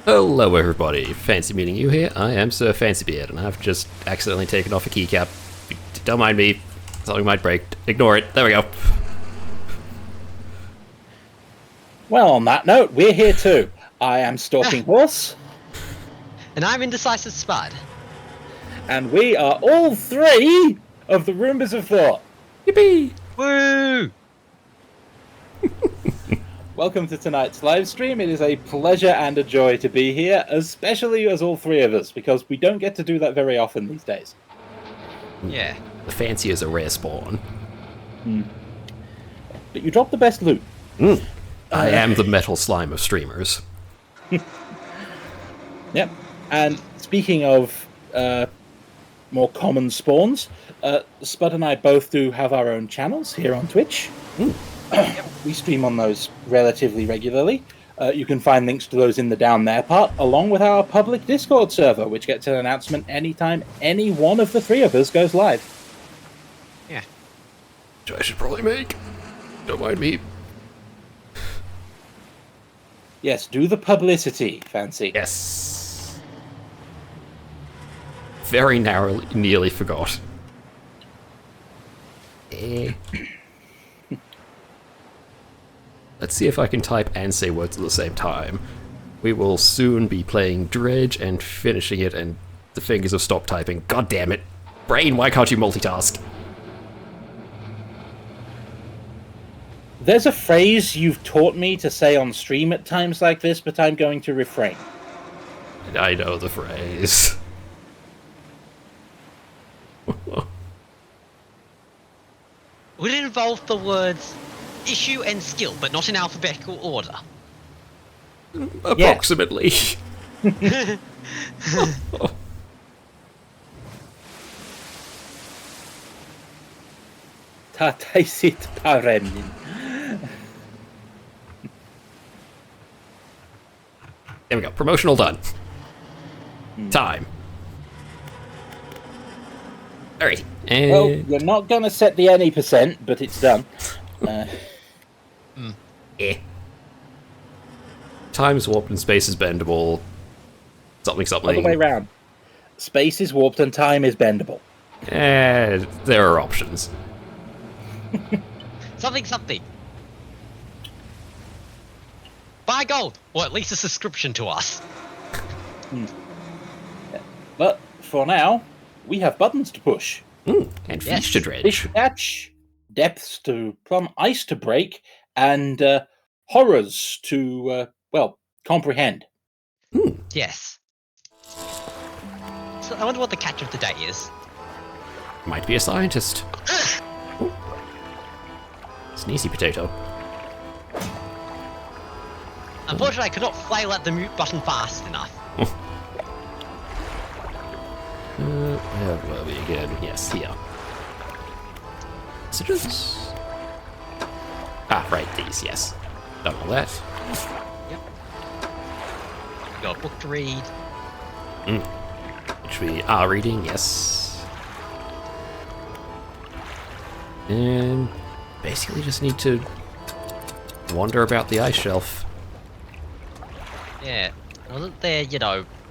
Hello everybody, fancy meeting you here. I am Sir Fancybeard, and I've just accidentally taken off a keycap. Don't mind me, something might break. Ignore it, there we go. Well, on that note, we're here too. I am Stalking Horse. And I'm Indecisive Spud. And we are all three of the Roombas of Thought. Yippee! Woo! Welcome to tonight's live stream. It is a pleasure and a joy to be here, especially as all three of us, because we don't get to do that very often these days. Yeah. The fancy is a rare spawn. But you dropped the best loot. I am the metal slime of streamers. Yep. And speaking of more common spawns, Spud and I both do have our own channels here on Twitch. We stream on those relatively regularly. You can find links to those in the down there part, along with our public Discord server, which gets an announcement anytime any one of the three of us goes live. Yeah. Which I should probably make. Don't mind me. Yes, do the publicity, Fancy. Yes. Very narrowly, nearly forgot. Let's see if I can type and say words at the same time. We will soon be playing Dredge and finishing it, and the fingers have stopped typing. God damn it. Brain, why can't you multitask? There's a phrase you've taught me to say on stream at times like this, but I'm going to refrain. I know the phrase. Would it involve the words issue and skill, but not in alphabetical order? Approximately. Tataisit paremin. There we go. Promotional done. Time. Alright. Well, you're not going to set the any percent, but it's done. Time's warped and space is bendable. Something, something. Other way round. Space is warped and time is bendable. There are options. Something. Buy gold, or at least a subscription to us. But for now, we have buttons to push. And fish to Fish dredge. to catch, depths to plumb, ice to break, and horrors to, comprehend. Yes. So I wonder what the catch of the day is. Might be a scientist. Sneezy potato. Unfortunately, I could not flail at the mute button fast enough. Where were we again? Yes, here. Messages? Ah, right, these, yes. Done all that. Yep. Got a book to read. Which we are reading, yes. And basically just need to wander about the ice shelf. Yeah. Wasn't there,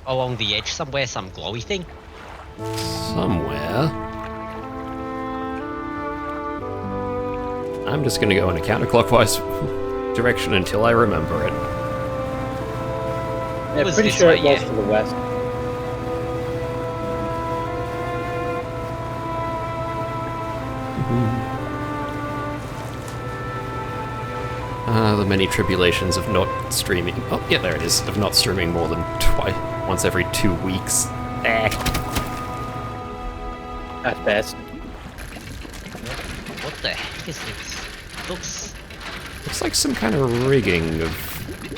along the edge somewhere, some glowy thing? Somewhere. I'm just gonna go in a counterclockwise direction until I remember it. Yeah, was pretty this sure way, it was yeah. to the west. The many tribulations of not streaming. Oh, yeah, there it is. Of not streaming more than once every 2 weeks. At best. What the heck is this? Looks like some kind of rigging of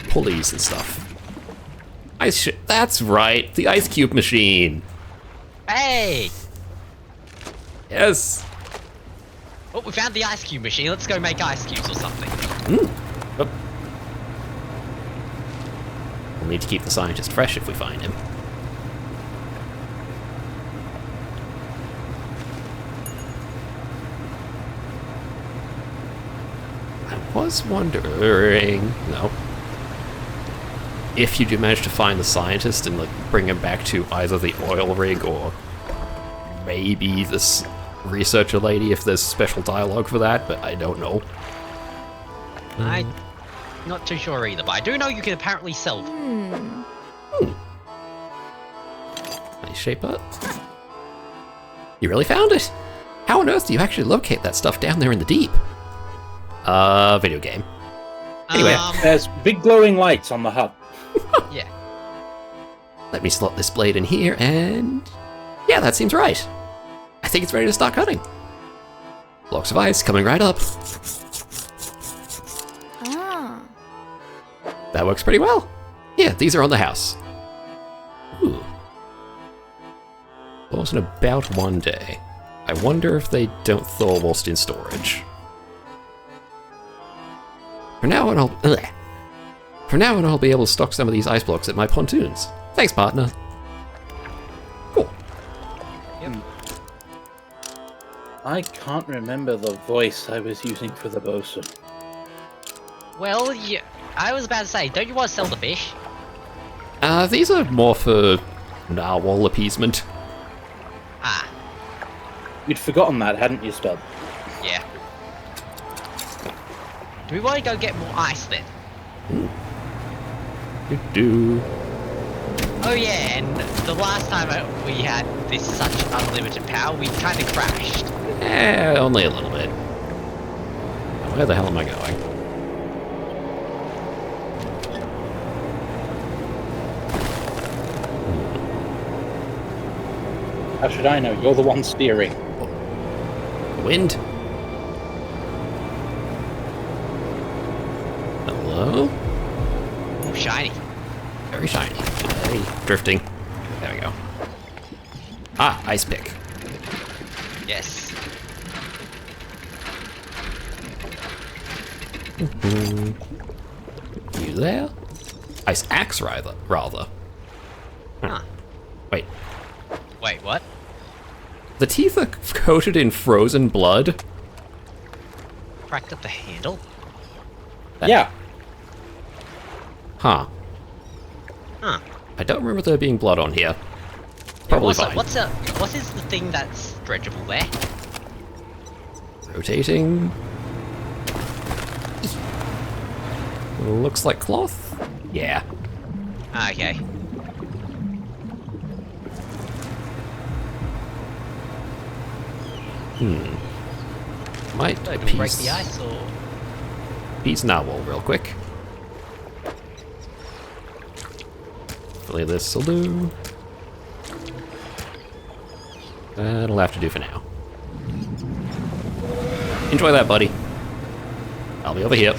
pulleys and stuff. That's right, the ice cube machine. Hey! Yes. Oh, we found the ice cube machine. Let's go make ice cubes or something. Oh. We'll need to keep the scientist fresh if we find him. I was wondering... No. if you do manage to find the scientist and like bring him back to either the oil rig or maybe this researcher lady, if there's special dialogue for that, but I don't know. I'm not too sure either, but I do know you can apparently sell them. Nice shape up. You really found it? How on earth do you actually locate that stuff down there in the deep? Video game. Anyway. There's big glowing lights on the hub. Yeah. Let me slot this blade in here and... yeah, that seems right. I think it's ready to start cutting. Blocks of ice coming right up. That works pretty well. Yeah, these are on the house. Ooh. Thaws in about 1 day. I wonder if they don't thaw whilst in storage. For now on, I'll be able to stock some of these ice blocks at my pontoons. Thanks, partner. Cool. Yep. I can't remember the voice I was using for the bosun. Well, yeah, I was about to say, don't you want to sell the fish? These are more for narwhal appeasement. Ah, You'd forgotten that, hadn't you, Spud? yeah. Do we want to go get more ice then? Do. Oh yeah, and the last time we had this such unlimited power, we kind of crashed. Only a little bit. Where the hell am I going? How should I know? You're the one steering. Wind? Hello? Oh, shiny. Very shiny. Hey, drifting. There we go. Ah, ice pick. Yes. You there? Ice axe, rather. Huh. Wait. Wait, what? The teeth are coated in frozen blood? Cracked up the handle? Yeah. Huh. Huh. I don't remember there being blood on here. Probably fine. What is the thing that's dredgeable there? Rotating. Looks like cloth? Yeah. Ah, okay. Might So, a do we break piece. the ice or? Piece narwhal real quick. Hopefully this will do. That'll have to do for now. Enjoy that, buddy. I'll be over here.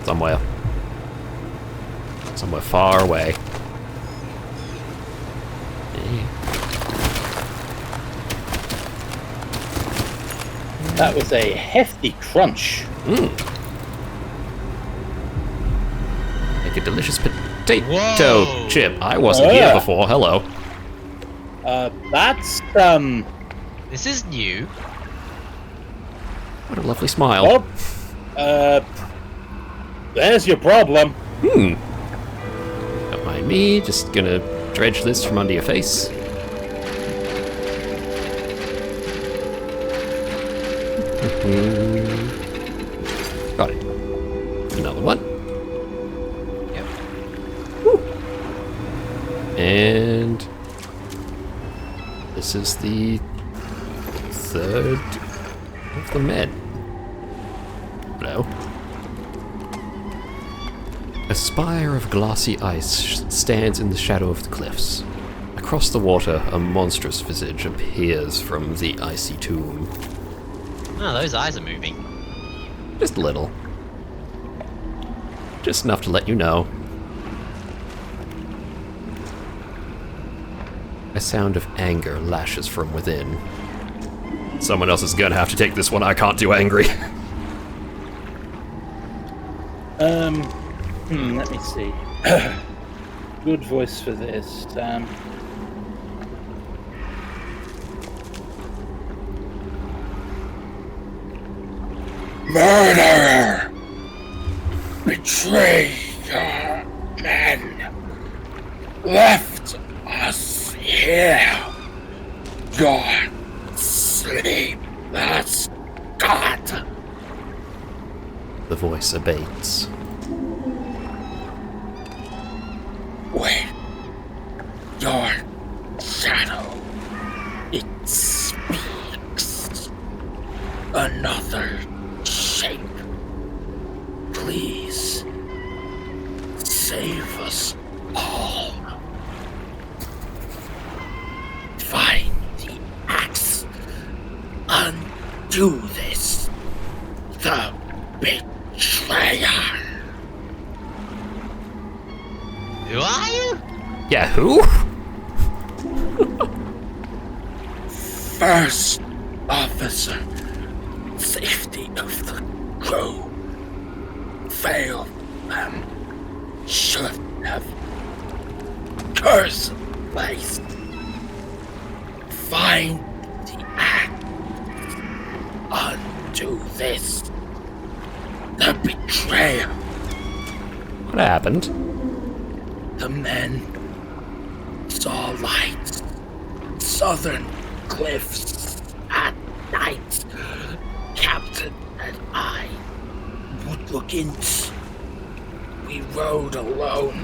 Somewhere. Somewhere far away. That was a hefty crunch. Make a delicious potato Whoa. chip. I wasn't Oh, here yeah. before. Hello. That's, This is new. What a lovely smile. there's your problem. Don't mind me. Just gonna dredge this from under your face. Got it. Another one. Yep. And this is the third of the men. No. A spire of glassy ice stands in the shadow of the cliffs. Across the water, a monstrous visage appears from the icy tomb. Oh, those eyes are moving. Just a little. Just enough to let you know. A sound of anger lashes from within. Someone else is gonna have to take this one. I can't do angry. Let me see. Good voice for this. Murderer! Betrayed! men left us here. Your sleepless god. The voice abates. With your shadow, it speaks. Another shape. Please save us all. Find the axe. Undo this. The betrayer. Who are you? Yeah, who? First officer. Safety of the crew. Failed them. Should have. Curse placed. Find the act. Undo this. The betrayer. What happened? The men saw lights. Southern cliffs at night. Captain and I would look in. We rode alone.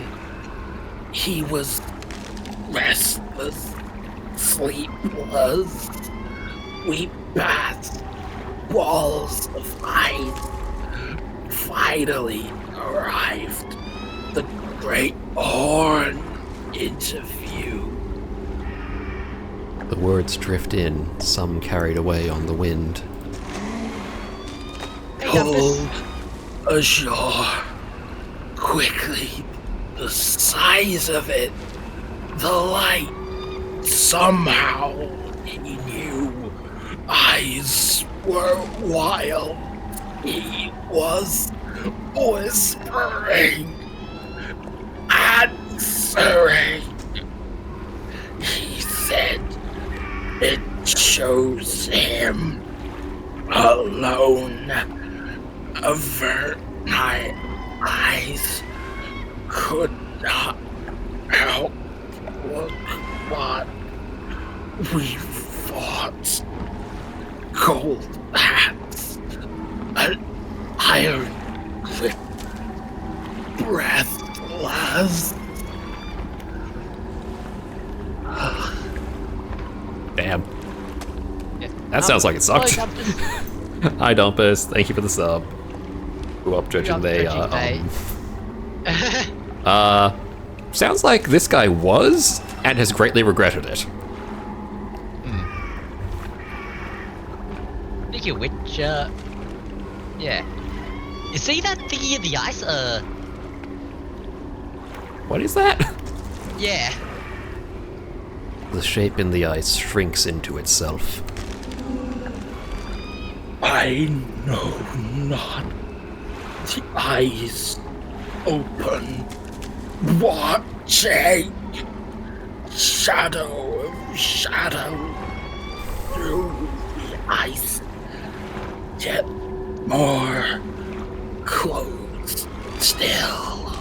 He was restless, sleepless. We passed walls of ice. Finally arrived. The great horn into view. The words drift in, some carried away on the wind. Pulled ashore. Quickly, the size of it, the light. Somehow, he knew. Eyes were wild. He was whispering, answering. He said it shows him alone. Avert my eyes. Could not help look what we fought. Cold hats, an iron grip, breathless. Damn. That sounds like it sucked. Hi, Dumpus. Thank you for the sub. Who up, Dredge and they? Sounds like this guy was and has greatly regretted it. Speaking of which, yeah. You see that thingy in the ice? What is that? Yeah. The shape in the ice shrinks into itself. I know not. The eyes open, watching. Shadow of shadow through the ice. Yet more closed still.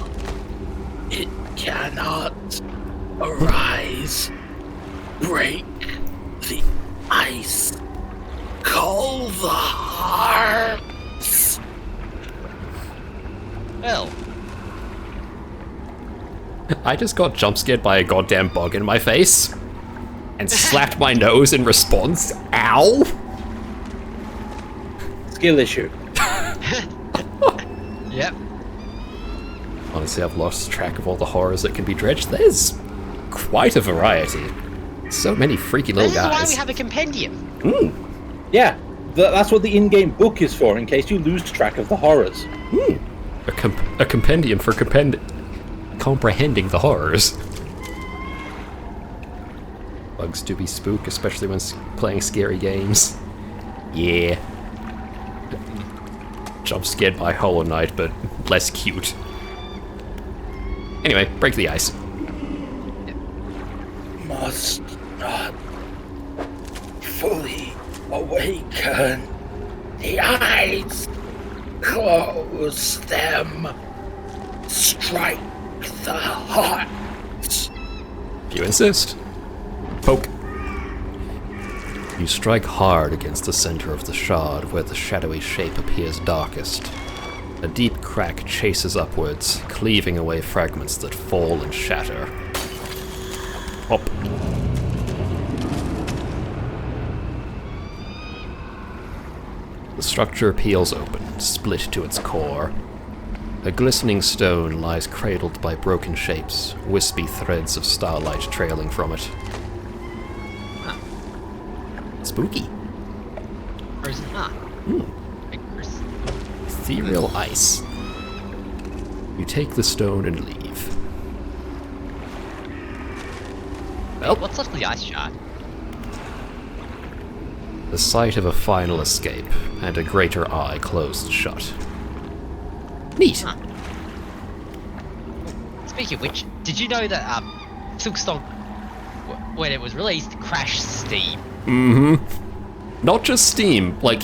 It cannot arise. Break the ice. Call the hearts. Well, I just got jump scared by a goddamn bug in my face and slapped my nose in response. Ow! Skill issue. yep. Honestly, I've lost track of all the horrors that can be dredged. There's quite a variety. So many freaky little This is why guys. we have a compendium. Yeah, that's what the in-game book is for, in case you lose track of the horrors. A compendium for comprehending the horrors. Bugs do be spook, especially when playing scary games. Yeah. Jump scared by Hollow Knight, but less cute. Anyway, break the ice. Must not fully awaken the eyes. Close them. Strike the hearts. If you insist. Poke. You strike hard against the center of the shard where the shadowy shape appears darkest. A deep crack chases upwards, cleaving away fragments that fall and shatter. Hop. The structure peels open, split to its core. A glistening stone lies cradled by broken shapes, wispy threads of starlight trailing from it. Spooky. Frozen heart. Ethereal ice. You take the stone and leave. Well, What's left of the ice shard? the sight of a final escape, and a greater eye closed shut. Neat. Huh. Speaking of which, did you know that Silksong, when it was released, crashed Steam? Not just Steam, like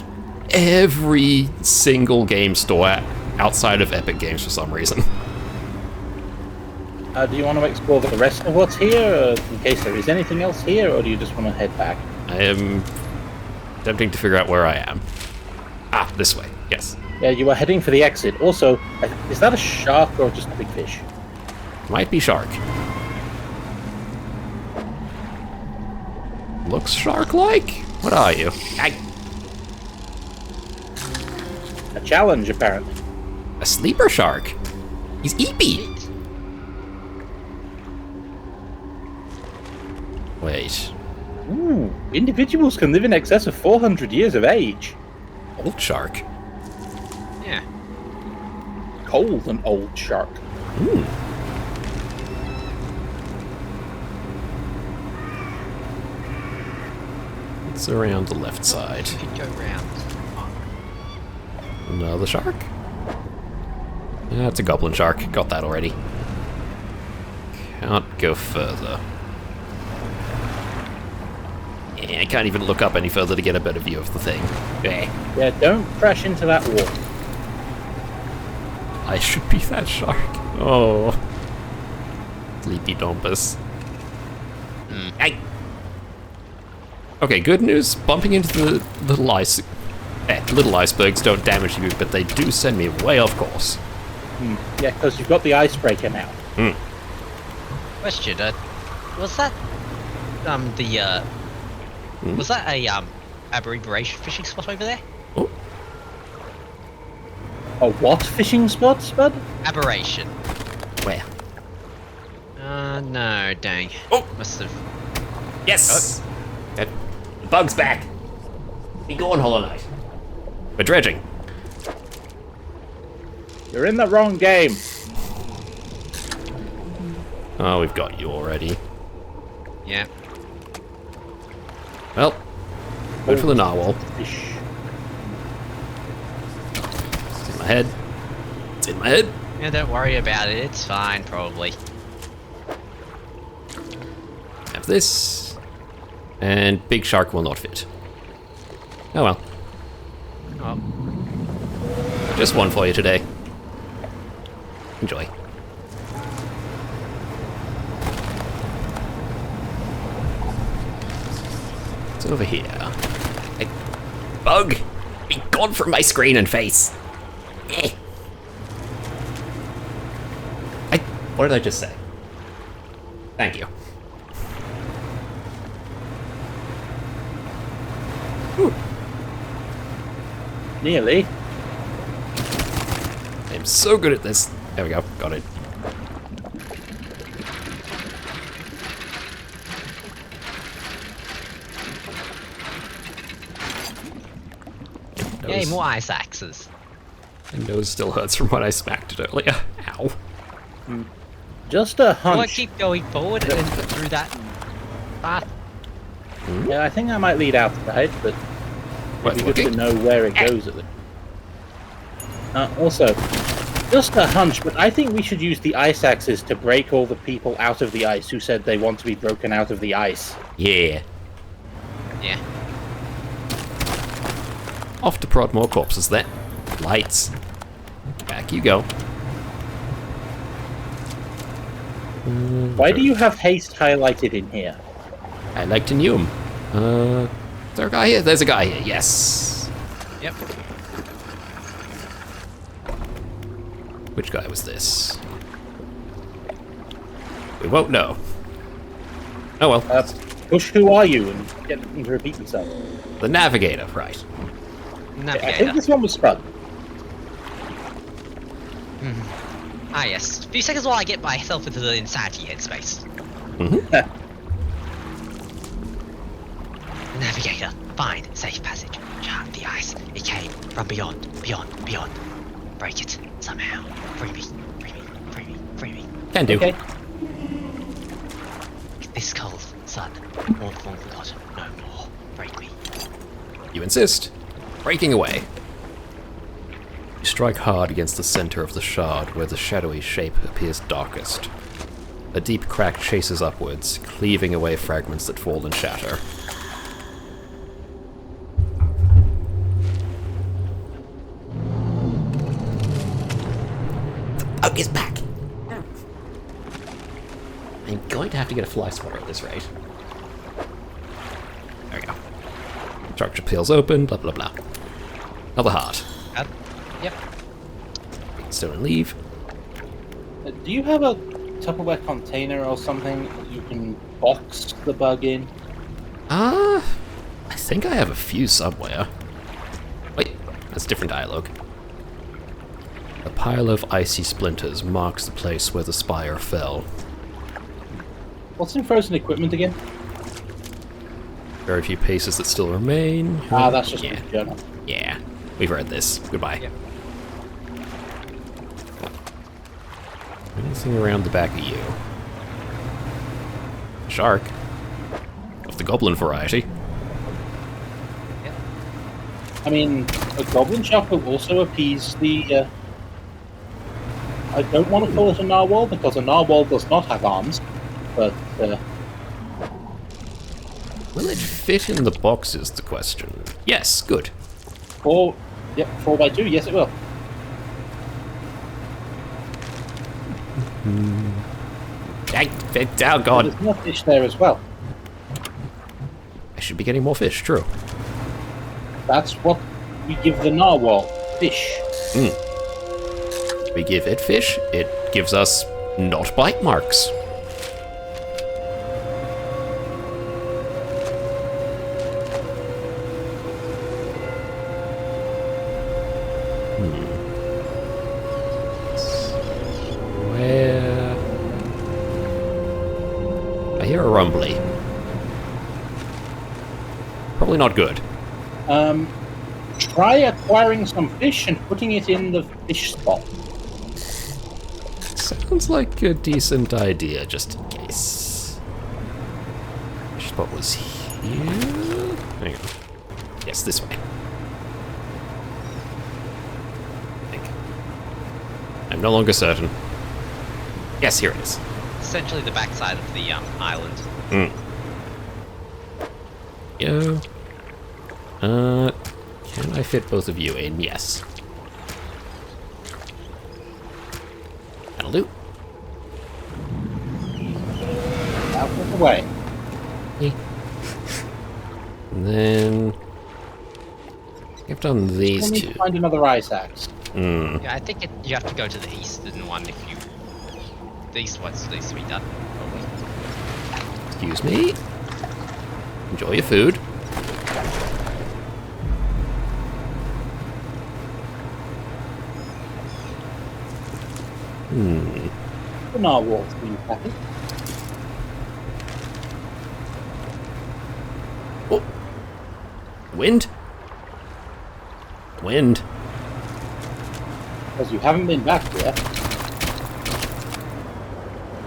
every single game store outside of Epic Games for some reason. Do you want to explore the rest of what's here, in case there is anything else here, or do you just want to head back? I am attempting to figure out where I am. Ah, this way, yes. Yeah, you are heading for the exit. Also, is that a shark or just a big fish? Might be shark. Looks shark-like? What are you? A challenge, apparently. A sleeper shark? He's eepy! Wait. Ooh, individuals can live in excess of 400 years of age. Old shark? Yeah. Cold and old shark. Ooh. It's around the left side. You could go round. Another shark? Yeah, it's a goblin shark. Got that already. Can't go further. Yeah, I can't even look up any further to get a better view of the thing. Yeah, don't crash into that wall. I should be that shark. Oh. Sleepy Dompus. Hey. Okay, good news. Bumping into the little little icebergs don't damage you, but they do send me way off course. Yeah, because you've got the icebreaker now. Question, was that, was that a, aberration fishing spot over there? Oh, A what fishing spot, Spud? Aberration. where? No, dang. Oh! Must have... Yes! The bug's back! Be gone, Hollow Knight. We're dredging. You're in the wrong game. Oh, we've got you already. Yeah. Well, good for the narwhal. Fish. It's in my head. It's in my head. Yeah, don't worry about it. It's fine, probably. Have this. And big shark will not fit. Oh well. Oh, Just one for you today. Enjoy. It's over here. Hey, bug! Be gone from my screen and face! Eh. What did I just say? Thank you. Whew. Nearly. I'm so good at this. There we go. Got it. yay, more ice axes. My nose still hurts from when I smacked it earlier. Ow. Just a Will I hunch. keep going forward and through that path? Yeah, I think I might lead outside, but Worth it'd be good to looking. know where it goes at least. Also, just a hunch, but I think we should use the ice axes to break all the people out of the ice who said they want to be broken out of the ice. Yeah. Yeah. Off to prod more corpses then. Lights. Back you go. Why do you have haste highlighted in here? I like to knew him. Is there a guy here? There's a guy here, yes. Yep. Which guy was this? We won't know. Oh well. Push, who are you? And get him to repeat himself. The navigator, right. Navigator. I think this one was Spud. Ah, yes. A few seconds while I get myself into the insanity headspace. Navigator. Find safe passage. Chart the ice. It came from beyond. Break it somehow. Free me. Can do. Okay. This cold sun won't fall forgotten no more. Break me. You insist. Breaking away. You strike hard against the center of the shard where the shadowy shape appears darkest. A deep crack chases upwards, cleaving away fragments that fall and shatter. The bug is back! I'm going to have to get a fly swatter at this rate. There we go. Structure peels open, blah blah blah. Another heart. Yep. Stone and leave. Do you have a Tupperware container or something that you can box the bug in? I think I have a few somewhere. Wait, that's different dialogue. A pile of icy splinters marks the place where the spire fell. What's in frozen equipment again? Very few paces that still remain. Ah, that's just yeah. a journal. Yeah, we've read this. Goodbye. Yep. Anything around the back of you? Shark. Of the goblin variety. Yep. I mean, a goblin shark will also appease the. I don't want to call it a narwhal because a narwhal does not have arms, but. Will it fit in the box is the question. Yes, good. 4x2, yes it will. Oh god. There's more fish there as well. I should be getting more fish, true. That's what we give the narwhal, fish. We give it fish, it gives us not bite marks. Where? I hear a rumbly. Probably not good. Try acquiring some fish and putting it in the fish spot. Sounds like a decent idea, just in case. Fish spot was here? Hang on. Yes, this way. I think. I'm no longer certain. Yes, here it is. Essentially the backside of the island. Yo. Can I fit both of you in? Yes. That'll do. Out of the way. And then I've done We'll these need two. to find another ice axe. Yeah, I think you have to go to the eastern one if you. The east one's needs to be done. Probably. Excuse me. Enjoy your food. The narwhal's being happy. Oh. Wind? Wind. Because you haven't been back yet.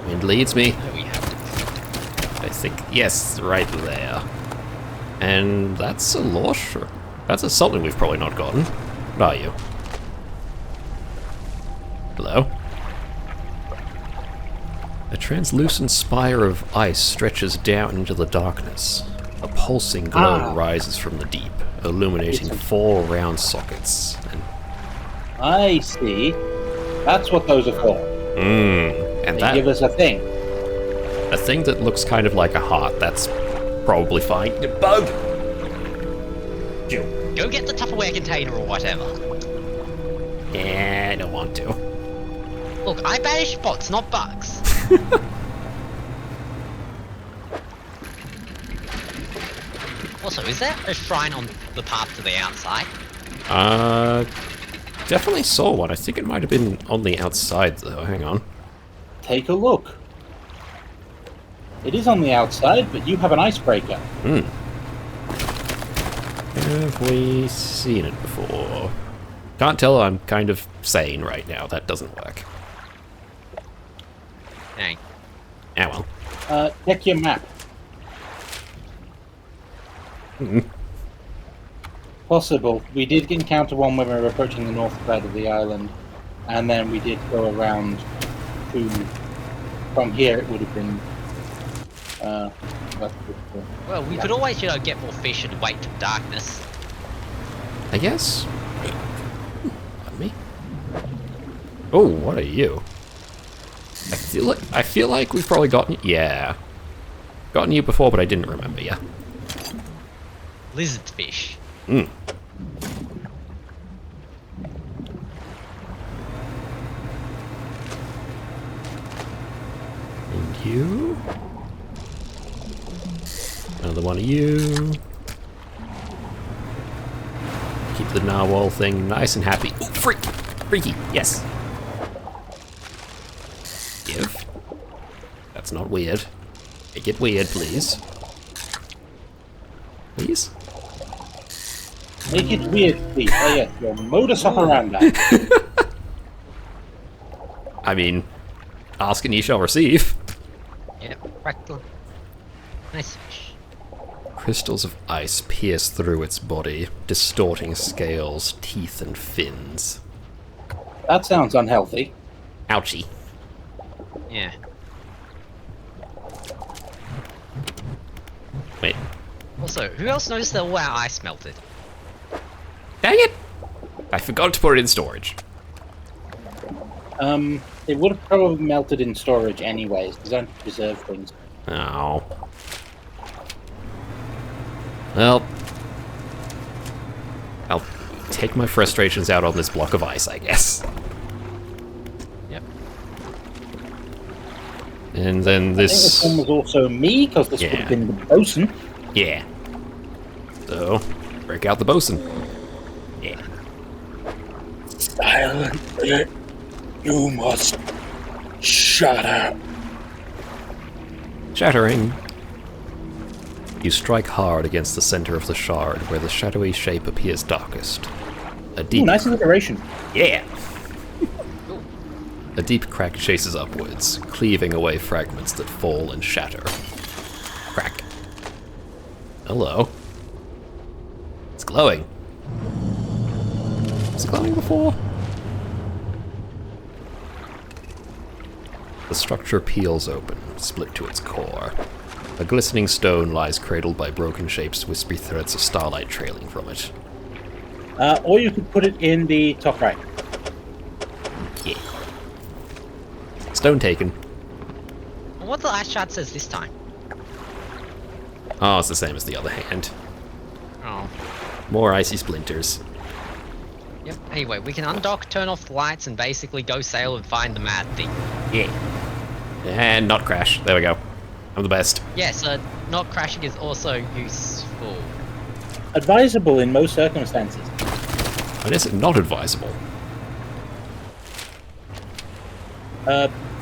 Wind leads me. Oh, we have to. I think, yes, right there. And that's a lush? Or that's a something we've probably not gotten. What are you? Hello? A translucent spire of ice stretches down into the darkness. A pulsing glow rises from the deep, illuminating 4 round sockets. And I see. That's what those are for. and They give that us a thing. a thing that looks kind of like a heart. That's probably fine. Bug! Go get the Tupperware container or whatever. Yeah, I don't want to. Look, I banish bots, not bugs. Also, is there a shrine on the path to the outside? Definitely saw one. I think it might have been on the outside, though. Hang on. Take a look. It is on the outside, but you have an icebreaker. Have we seen it before? Can't tell. I'm kind of sane right now. That doesn't work. Dang. Ah, well. Check your map. Possible. We did encounter one when we were approaching the north side of the island, and then we did go around to... From here, it would have been... Well, we could always, get more fish and wait till darkness. I guess. Pardon me. Oh, what are you? I feel like we've probably gotten... Yeah. Gotten you before, but I didn't remember you. Lizard fish. Mm. And you? Another one of you. Keep the narwhal thing nice and happy. Ooh, freaky, yes. Give. That's not weird. Make it weird, please. Please? Make it weird, please. Oh, yes, your modus operandi. I mean, ask and ye shall receive. Yep, practical. Nice fish. Crystals of ice pierce through its body, distorting scales, teeth, and fins. That sounds unhealthy. Ouchie. Yeah. Wait. Also, who else noticed that all our ice melted? Dang it! I forgot to put it in storage. It would have probably melted in storage anyways. They don't preserve things. Oh. Well, I'll take my frustrations out on this block of ice, I guess. Yep. And then this... I think this one was also me, because this would have been the bosun. Yeah. So, break out the bosun. Yeah. Silently, you must shatter. Shattering. You strike hard against the center of the shard, where the shadowy shape appears darkest. A deep... Ooh, nice alliteration. Yeah! A deep crack chases upwards, cleaving away fragments that fall and shatter. Crack. Hello. It's glowing. Was it glowing before? The structure peels open, split to its core. A glistening stone lies cradled by broken shapes, wispy threads of starlight trailing from it. Or you could put it in the top right. Yeah. Stone taken. What the ice shard says this time? Oh, it's the same as the other hand. Oh. More icy splinters. Yep. Anyway, we can undock, turn off the lights, and basically go sail and find the mad thing. Yeah. And not crash. There we go. I'm the best. Yes, not crashing is also useful. Advisable in most circumstances. When is it not advisable?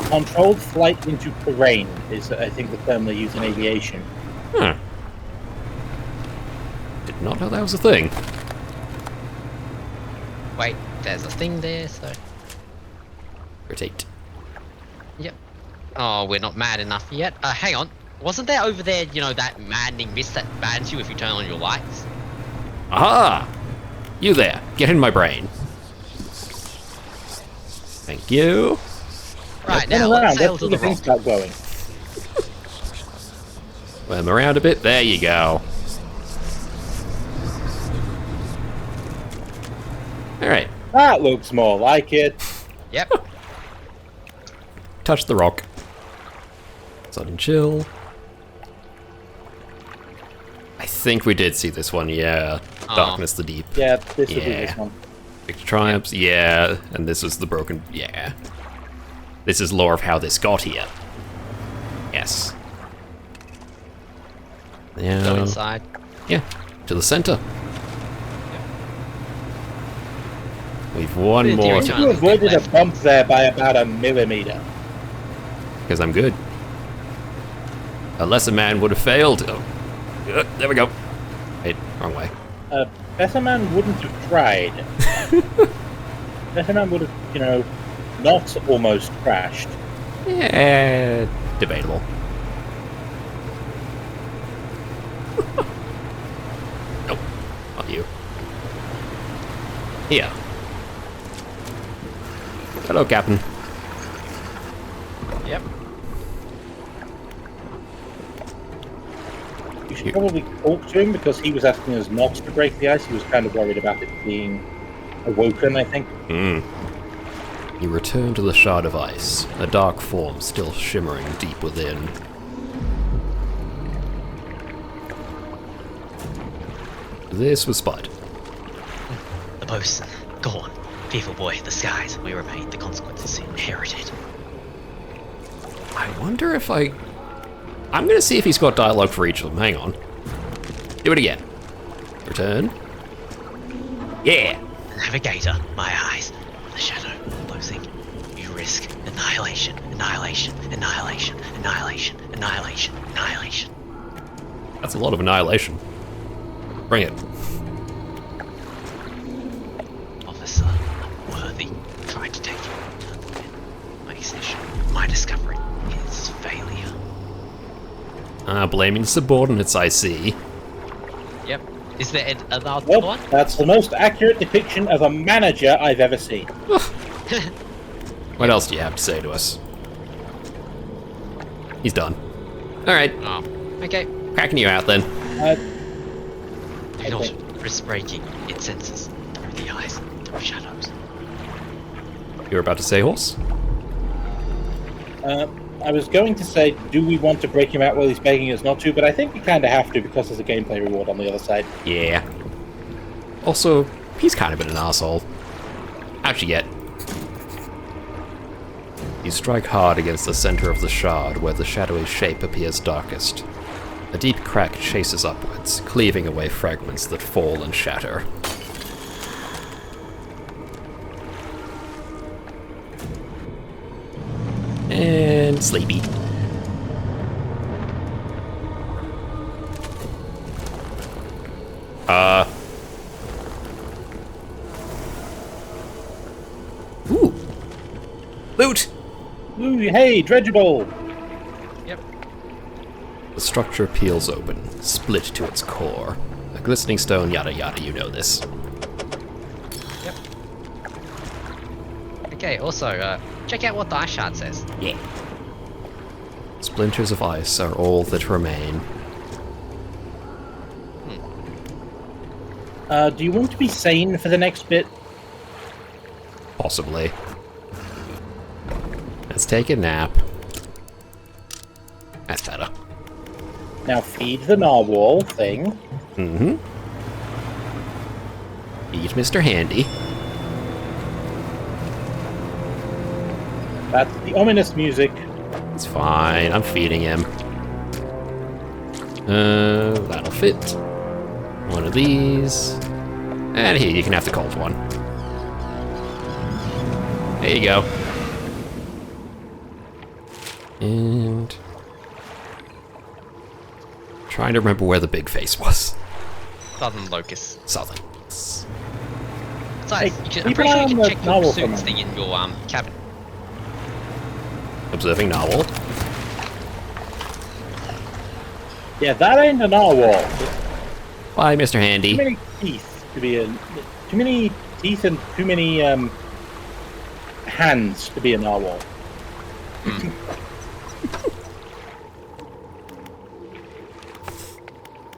Controlled flight into terrain is, I think, the term they use in aviation. Huh. Did not know that was a thing. Wait, there's a thing there, so... Rotate. Yep. Oh, we're not mad enough yet. Hang on. Wasn't there over there, that maddening mist that maddens you if you turn on your lights? Aha! You there. Get in my brain. Thank you. Right, Turn now around, let's sail let's to see the the things rock. start going. Swim around a bit. There you go. Alright. That looks more like it. Yep. Touch the rock. Sudden chill. I think we did see this one, yeah. Oh. Darkness the Deep. Yeah, this would be Yeah. this one. Victor Triumphs, yeah. And this was the broken, yeah. This is lore of how this got here. Yes. Yeah. Go inside. Yeah, to the center. We've one Bit of more, theory time. You avoided a bump there by about a millimeter. because I'm good. A lesser man would have failed. Oh, there we go. Wait, wrong way. Better man wouldn't have tried. Better man would have, not almost crashed. Yeah, debatable. Nope, not you. Here. Hello, Captain. Yep. You should probably talk to him because he was asking us not to break the ice. He was kind of worried about it being awoken, I think. You return to the shard of ice, a dark form still shimmering deep within. This was Spud. The bosun. Gone. Fearful boy, the skies. We remain. The consequences inherited. I wonder if I'm gonna see if he's got dialogue for each of them. Hang on. Do it again. Return. Yeah. Navigator, my eyes. The shadow closing. You risk annihilation, annihilation, annihilation, annihilation, annihilation, annihilation. That's a lot of annihilation. Bring it. Officer, unworthy. Tried to take you. My decision, my discovery is failure. Blaming subordinates, I see. Yep. Is there another Well, one? that's the most accurate depiction of a manager I've ever seen. What else do you have to say to us? He's done. Alright, Oh. Okay. cracking you out then. Do not risk breaking its senses through the eyes, through shadows. You were about to say horse? I was going to say, do we want to break him out while he's begging us not to, but I think we kind of have to because there's a gameplay reward on the other side. Yeah. Also, he's kind of been an asshole. How'd you get? You strike hard against the center of the shard where the shadowy shape appears darkest. A deep crack chases upwards, cleaving away fragments that fall and shatter. And sleepy. Ooh. Loot! Ooh, hey, dredgeable! Yep. The structure peels open, split to its core. A glistening stone, yada yada, you know this. Yep. Okay, also, check out what the ice shard says. Yeah. Splinters of ice are all that remain. Do you want to be sane for the next bit? Possibly. Let's take a nap. That's better. Now feed the narwhal thing. Mm-hmm. Eat Mr. Handy. That's the ominous music. It's fine, I'm feeding him. That'll fit. One of these. And here, you can have the cold one. There you go. And... trying to remember where the big face was. Southern locus. Southern. Besides, Hey, I'm keep pretty an sure eye you can on check the your narwhal for pursuits me. thing in your cabin. Observing narwhal. Yeah, that ain't a narwhal. Bye, Mr. Too Handy. many teeth to be a... Too many teeth and too many, hands to be a narwhal.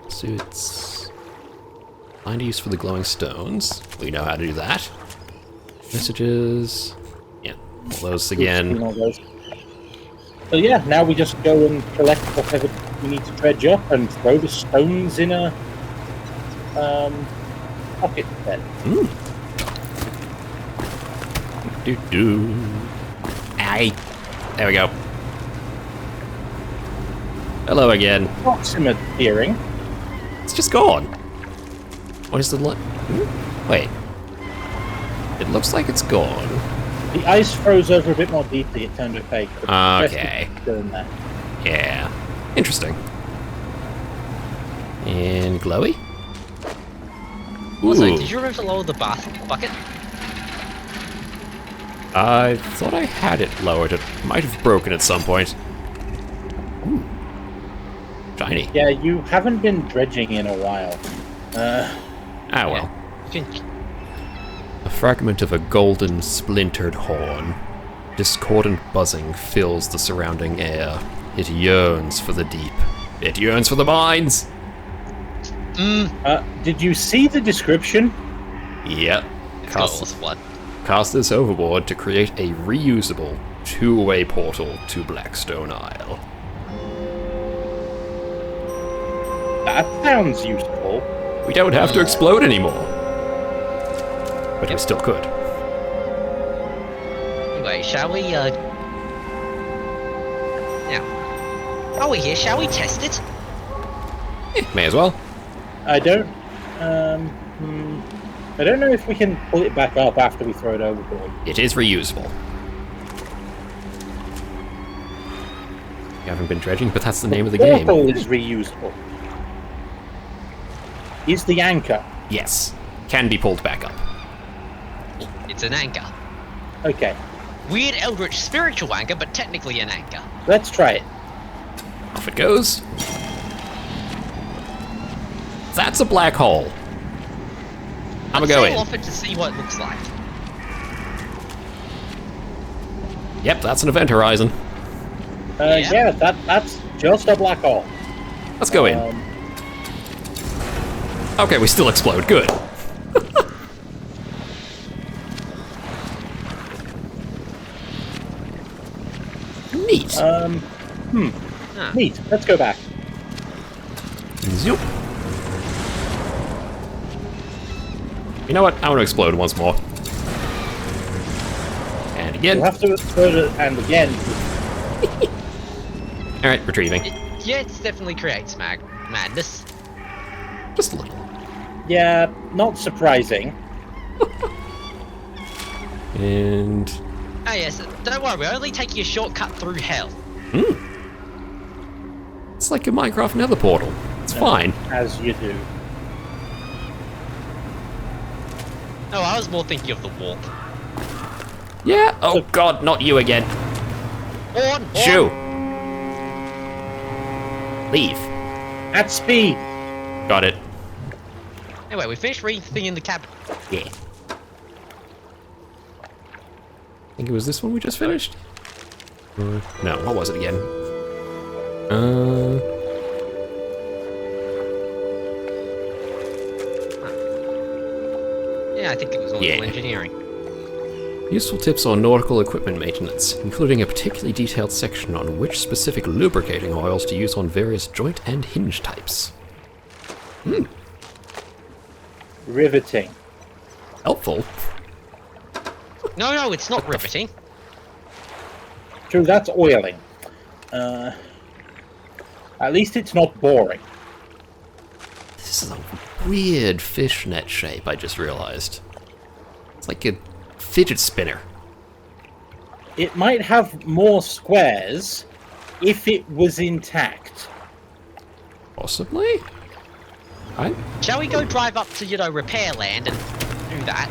Suits. Find use for the glowing stones. We know how to do that. Messages. Yeah, all those You again. know, those. So yeah, now we just go and collect whatever we need to dredge up and throw the stones in a pocket then. Do. Aye. There we go. Hello again. Proximate hearing. It's just gone. What is the light? Wait. It looks like it's gone. The ice froze over a bit more deeply. It turned opaque. But the rest Okay. is still in there. Yeah. Interesting. And glowy? Also, Ooh. did you remember to lower the bucket? I thought I had it lowered. It might have broken at some point. Ooh. Shiny. Yeah, you haven't been dredging in a while. Ah, well. You can- A fragment of a golden, splintered horn. Discordant buzzing fills the surrounding air. It yearns for the deep. It yearns for the mines! Did you see the description? Yep. It's got all this blood. Cast this overboard to create a reusable, two-way portal to Blackstone Isle. That sounds useful. We don't have to explode anymore. But we still could. Anyway, shall we, now, while we're here, shall we test it? May as well. I don't know if we can pull it back up after we throw it overboard. It is reusable. You haven't been dredging, but that's the name of the game. Portal is reusable. Is the anchor? Yes. Can be pulled back up. It's an anchor. Okay, Weird eldritch spiritual anchor, but technically an anchor. let's try it. Off it goes. That's a black hole. I'm gonna go Sail in. off it to see what it looks like. Yep, that's an event horizon. Yeah. Yeah, that's just a black hole. Let's go in. Okay, we still explode. Good. Neat. Huh. Neat. Let's go back. Zoop. You know what? I want to explode once more. And again. We'll have to explode it and again. Alright, retrieving. Yeah, it definitely creates madness. Just a little. Yeah, not surprising. And... Oh yes, don't worry, we're only taking a shortcut through hell. It's like a Minecraft nether portal. It's fine. As you do. Oh, I was more thinking of the warp. Yeah. Oh god, not you again. On! Shoo. Leave. At speed. Got it. Anyway, we finished reading the thing in the cabin. Yeah. I think it was this one we just finished? No, what was it again? Yeah, I think it was all Yeah. engineering. Useful tips on nautical equipment maintenance, including a particularly detailed section on which specific lubricating oils to use on various joint and hinge types. Riveting. Helpful. No, it's not riveting. True, that's oiling. At least it's not boring. This is a weird fishnet shape, I just realized. It's like a fidget spinner. It might have more squares if it was intact. Possibly? Shall we go drive up to, repair land and do that?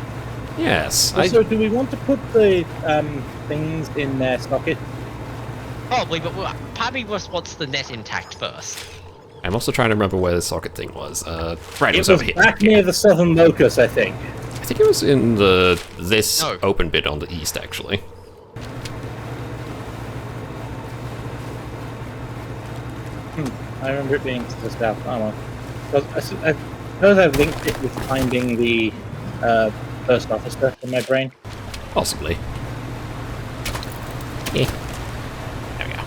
Yes. Also, do we want to put the things in their socket? Probably, but part of me just wants the net intact first. I'm also trying to remember where the socket thing was. Right, it It was was over here. back near the southern locus, I think. I think it was in this No. open bit on the east, actually. I remember it being to the south. Oh well. I suppose I've linked it with finding the first officer in my brain. Possibly. Yeah. There we go.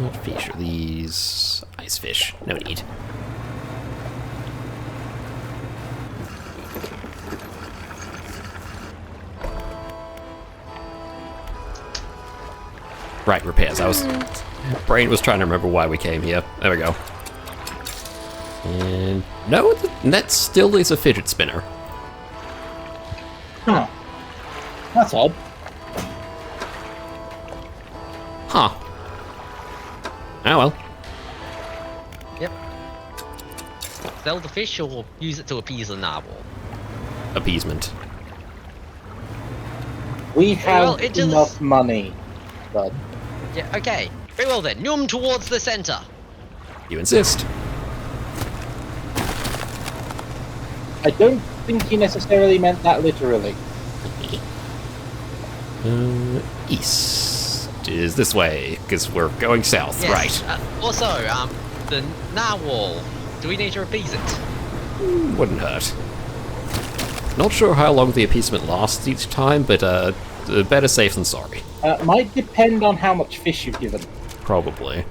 What fish are these? Ice fish. No need. Right, repairs. Brain was trying to remember why we came here. There we go. And no, the net still is a fidget spinner. Huh. That's odd. Huh. Oh well. Yep. Sell the fish or use it to appease the narwhal. Appeasement. We have well, it just- enough money, bud. Yeah, okay. Very well then. Noom towards the center. You insist. I don't think he necessarily meant that literally. East is this way, because we're going south, Yes. right? Also, the narwhal. Do we need to appease it? Wouldn't hurt. Not sure how long the appeasement lasts each time, but better safe than sorry. Might depend on how much fish you've given. Probably.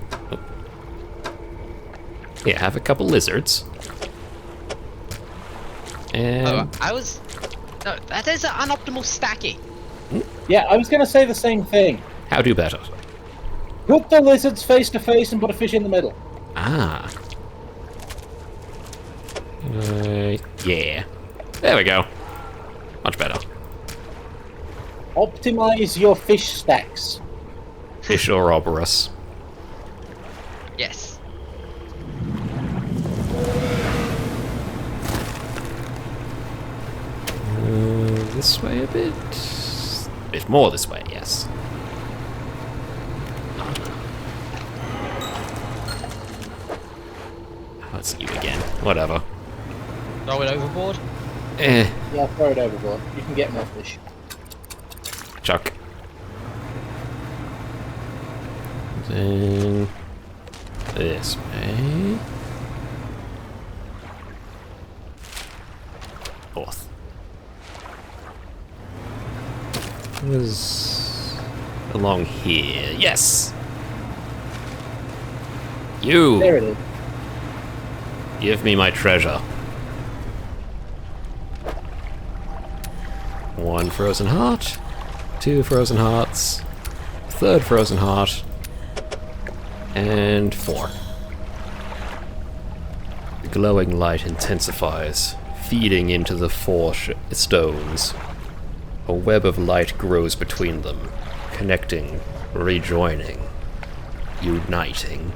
Yeah, have a couple lizards. And Oh, no, that is an unoptimal stacking. Yeah, I was going to say the same thing. how do better? Put the lizards face to face and put a fish in the middle. Ah. Yeah. There we go. Much better. Optimize your fish stacks. Fish or Oberus. Yes. This way a bit. A bit more this way, yes. Let's see you again. Whatever. Throw it overboard. Eh. Yeah, throw it overboard. You can get more fish. Chuck. Then this way. North. Was along here. Yes. You There it is. give me my treasure. One frozen heart. Two frozen hearts. Third frozen heart. And 4. The glowing light intensifies, feeding into the 4 stones. A web of light grows between them, connecting, rejoining, uniting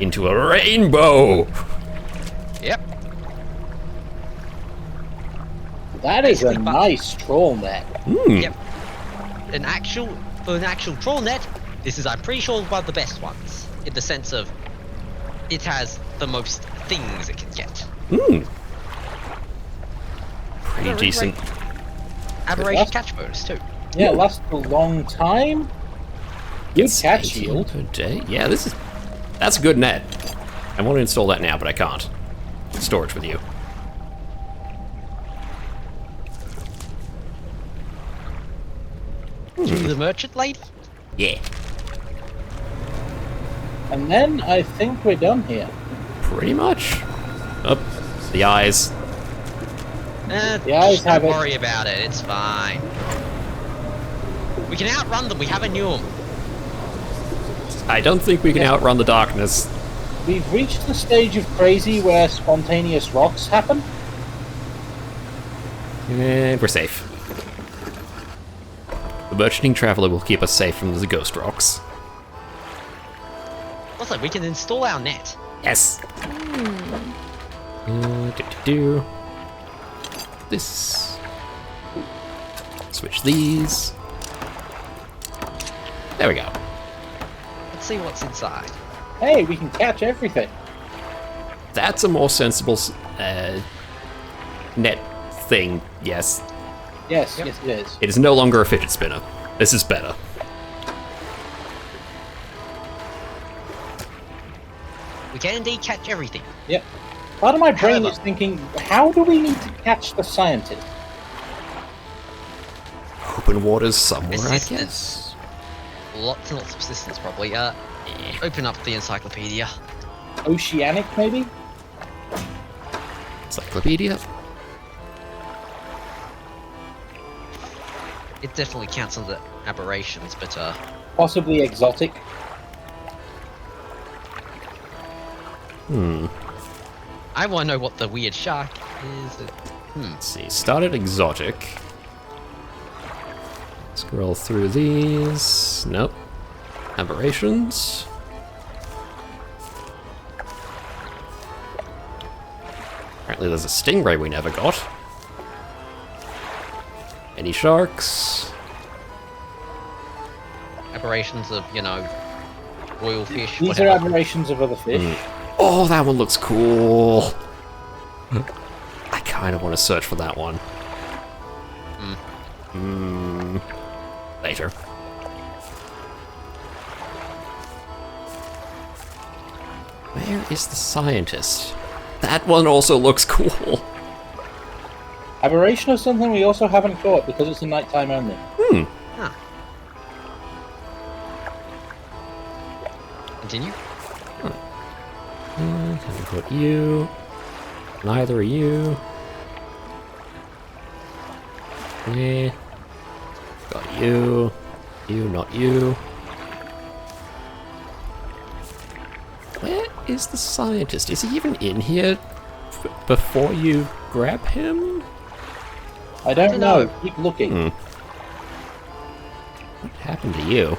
into a rainbow! Yep. That is a Basically, but- nice troll net. Yep. For an actual troll net, this is, I'm pretty sure, one of the best ones. In the sense of, it has the most things it can get. Pretty Really decent. great. Aberration catch bonus too. Yeah, it lasts a long time. Good It's catch 18 yield. per day. Yeah, that's a good net. I want to install that now, but I can't. Storage with you. To the merchant lady. Yeah, And then I think we're done here. pretty much. Up, the eyes. The eyes Don't have it. worry about it. It's fine. We can outrun them. We have a Newham. I don't think we can outrun the darkness. We've reached the stage of crazy where spontaneous rocks happen. And we're safe. The merchanting traveler will keep us safe from the ghost rocks. Also, we can install our net. Yes. Do. This. Switch these. There we go. Let's see what's inside. Hey, we can catch everything. That's a more sensible net thing. Yes. Yes, Yep. yes it is. It is no longer a fidget spinner. This is better. We can indeed catch everything. Yep. Part of my brain However- is thinking, how do we need to catch the scientist? Open waters somewhere, I Assistance. guess. Lots and lots of assistance, probably. Open up the encyclopedia. Oceanic, maybe? Encyclopedia. It definitely counts under aberrations, but Possibly exotic. I want to know what the weird shark is. Let's see. Started exotic. Scroll through these. Nope. Aberrations. Apparently there's a stingray we never got. Any sharks? Aberrations of, royal fish. These are aberrations of other fish. Oh, that one looks cool. I kind of want to search for that one. Later. Where is the scientist? That one also looks cool. Aberration is something we also haven't caught because it's a nighttime only. Huh. Continue. Haven't got you. Neither are you. Yeah. Got you. You, not you. Where is the scientist? Is he even in here before you grab him? I don't know. Keep looking. What happened to you?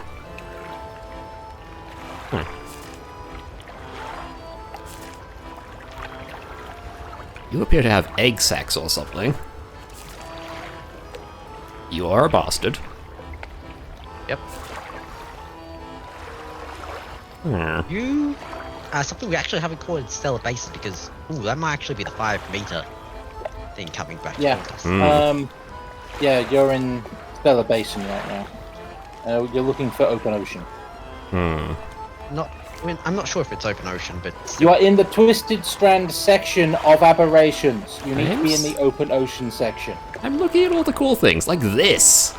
You appear to have egg sacs or something. You are a bastard. Yep. Hmm. Something we actually haven't caught in Stellar Basin because, that might actually be the 5-meter thing coming back Yeah. towards us. Yeah, you're in Stellar Basin right now. You're looking for open ocean. I'm not sure if it's open ocean, but You are in the Twisted Strand section of aberrations. You need to be in the open ocean section. I'm looking at all the cool things, like this.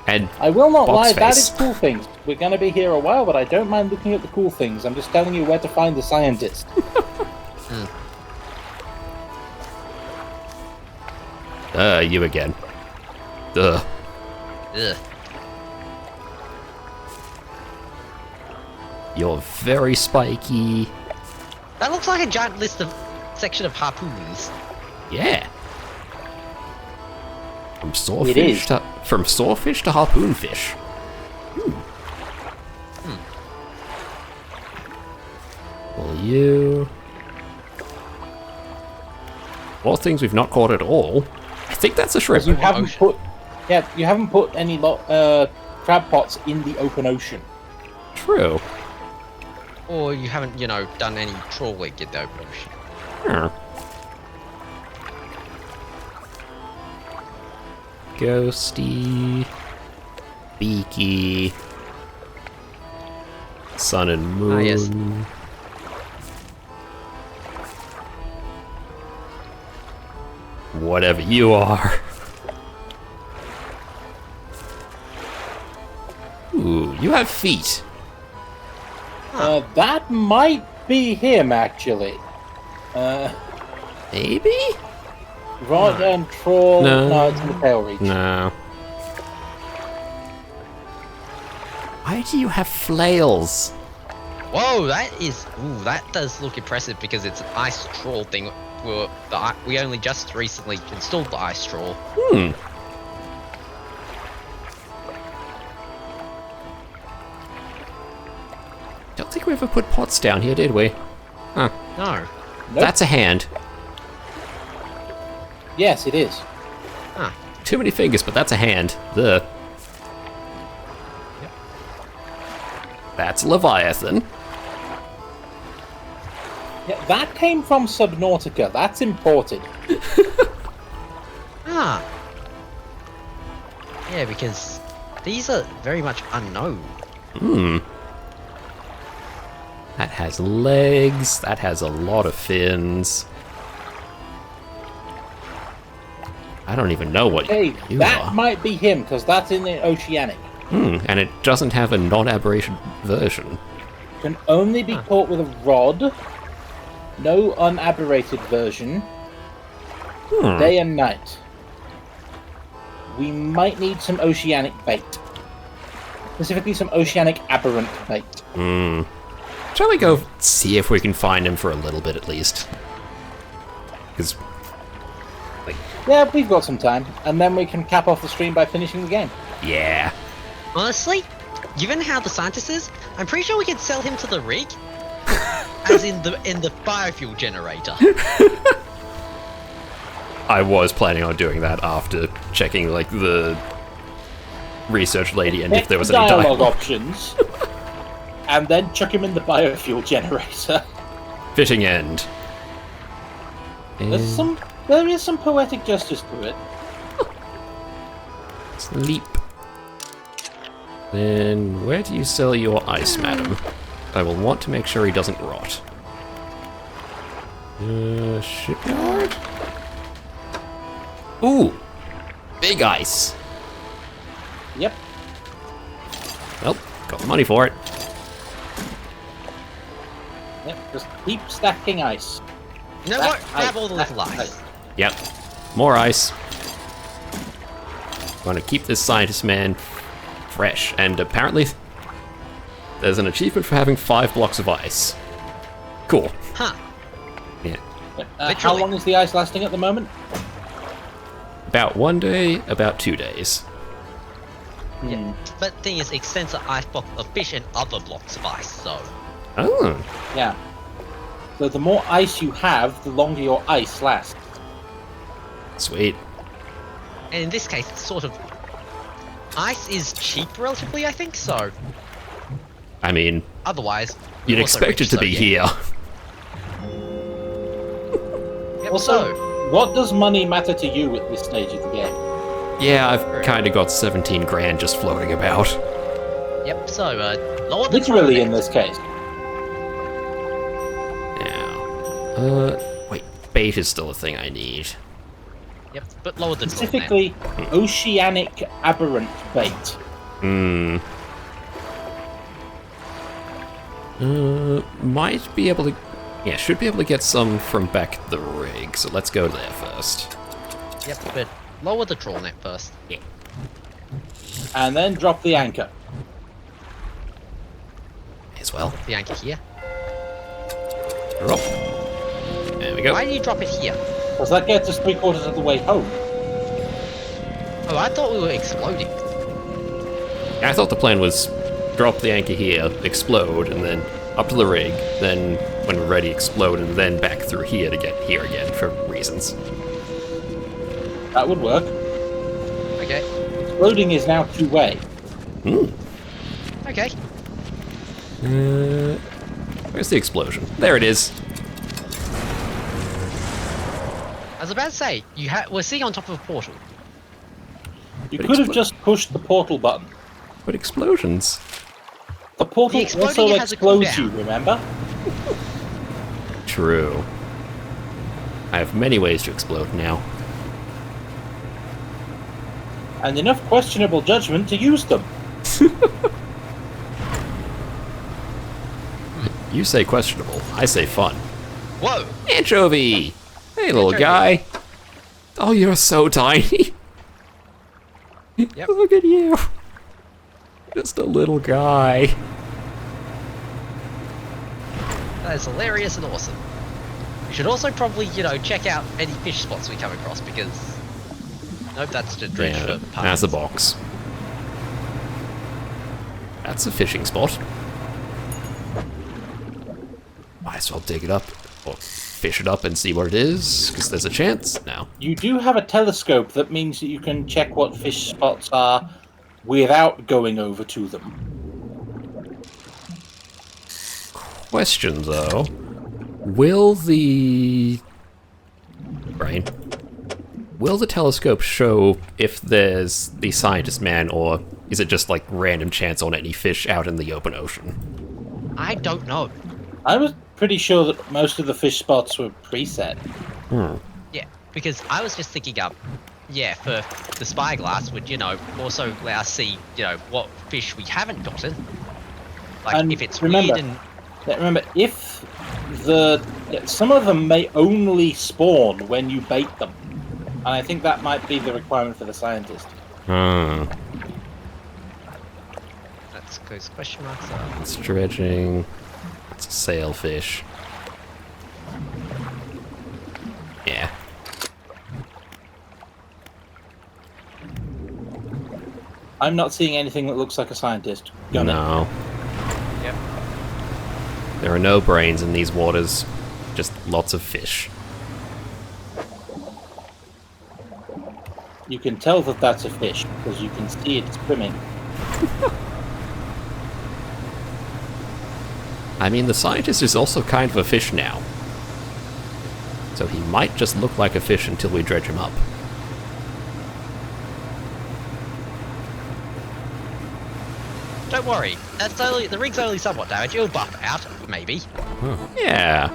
And I will not Box lie, that face. is cool things. We're going to be here a while, but I don't mind looking at the cool things. I'm just telling you where to find the scientist. You again. Ugh. ugh. You're very spiky. That looks like a giant section of harpoons. Yeah. From It sawfish is. from sawfish to harpoonfish. Well, you. All things we've not caught at all. I think that's a shrimp. You haven't Ocean. you haven't put any crab pots in the open ocean. True. Or you haven't, done any trawling in the open ocean. Huh. Ghosty. Beaky. Sun and moon. Ah, yes. Whatever you are. Ooh, you have feet. That might be him, actually. Maybe? Rod and trawl. No. No, it's in the tail reach. No. Why do you have flails? Whoa, that does look impressive because it's an ice trawl thing. We only just recently installed the ice trawl. Don't think we ever put pots down here, did we? Huh. No. Nope. That's a hand. Yes, it is. Huh. Too many fingers, but that's a hand. Ugh. Yep. That's Leviathan. Yeah, that came from Subnautica. That's imported. Ah. Yeah, because these are very much unknown. That has legs. That has a lot of fins. I don't even know what Hey, you that are. might be him, because that's in the Oceanic. And it doesn't have a non-aberration version. Can only be caught with a rod. No unaberrated version. Day and night. We might need some oceanic bait. Specifically some oceanic aberrant bait. Shall we go see if we can find him for a little bit at least? Because... Yeah, we've got some time. And then we can cap off the stream by finishing the game. Yeah. Honestly, given how the scientist is, I'm pretty sure we could sell him to the rig. As in the biofuel generator. I was planning on doing that after checking, like, the research lady and if there was any dialogue options. And then chuck him in the biofuel generator. Fishing end. There is some poetic justice to it. Sleep. Then, where do you sell your ice, madam? I will want to make sure he doesn't rot. Shipyard? Ooh! Big ice! Yep. Well, got the money for it. Yep, just keep stacking ice. You know what? Grab all the little ice. Yep. More ice. Want to keep this scientist man fresh, and apparently there's an achievement for having 5 blocks of ice. Cool. Huh. Yeah. How long is the ice lasting at the moment? About 1 day, about 2 days. Yeah. But the thing is, it extends the ice block of fish and other blocks of ice, so... Oh. Yeah. So the more ice you have, the longer your ice lasts. Sweet. And in this case, it's sort of... Ice is cheap relatively, I think, so... I mean... Otherwise... You'd expect it to be here. Yep, Also, what does money matter to you at this stage of the game? Yeah, I've kind of got 17 grand just floating about. Yep, so, lower the Literally in this case. Now... wait, bait is still a thing I need. Yep, but lower the Specifically, oceanic aberrant bait. Might be able to... Yeah, should be able to get some from back at the rig, so let's go there first. Yep, but lower the trawl net first. Yeah. And then drop the anchor. As well. The anchor here. Drop. There we go. Why do you drop it here? Because that gets us 3/4 of the way home. Oh, I thought we were exploding. I thought the plan was drop the anchor here, explode, and then up to the rig, then when we're ready, explode, and then back through here to get here again for reasons. That would work. Okay. Exploding is now 2-way. Okay. Where's the explosion? There it is. I was about to say, we're sitting on top of a portal. You But could have just pushed the portal button. But explosions. The portal The exploding also has a explodes you, cooldown. remember? True. I have many ways to explode now. And enough questionable judgment to use them. You say questionable, I say fun. Whoa! Anchovy! Hey, little Anchovy. guy. Oh, you're so tiny. Yep. Look at you. Just a little guy. That is hilarious and awesome. You should also probably, check out any fish spots we come across, because... Nope, that's the dredge Yeah, for that's a box. That's a fishing spot. Might as well dig it up, or fish it up and see what it is, because there's a chance now. You do have a telescope that means that you can check what fish spots are without going over to them. Question, though. Will the... Brain. Will the telescope show if there's the scientist man, or is it just like random chance on any fish out in the open ocean? I don't know. I was pretty sure that most of the fish spots were preset. Yeah, because I was just thinking for the spyglass would, also let us see, what fish we haven't gotten. Like, And if it's remember, weird and Now, remember, if some of them may only spawn when you bait them, and I think that might be the requirement for the scientist. Hmm. That's goes question marks up. It's dredging. It's a sailfish. Yeah. I'm not seeing anything that looks like a scientist. Gun it. No. Yep. There are no brains in these waters. Just lots of fish. You can tell that that's a fish because you can see it swimming. I mean, the scientist is also kind of a fish now. So he might just look like a fish until we dredge him up. Don't worry, that's only the rig's only somewhat damaged. It'll buff out, maybe. Yeah.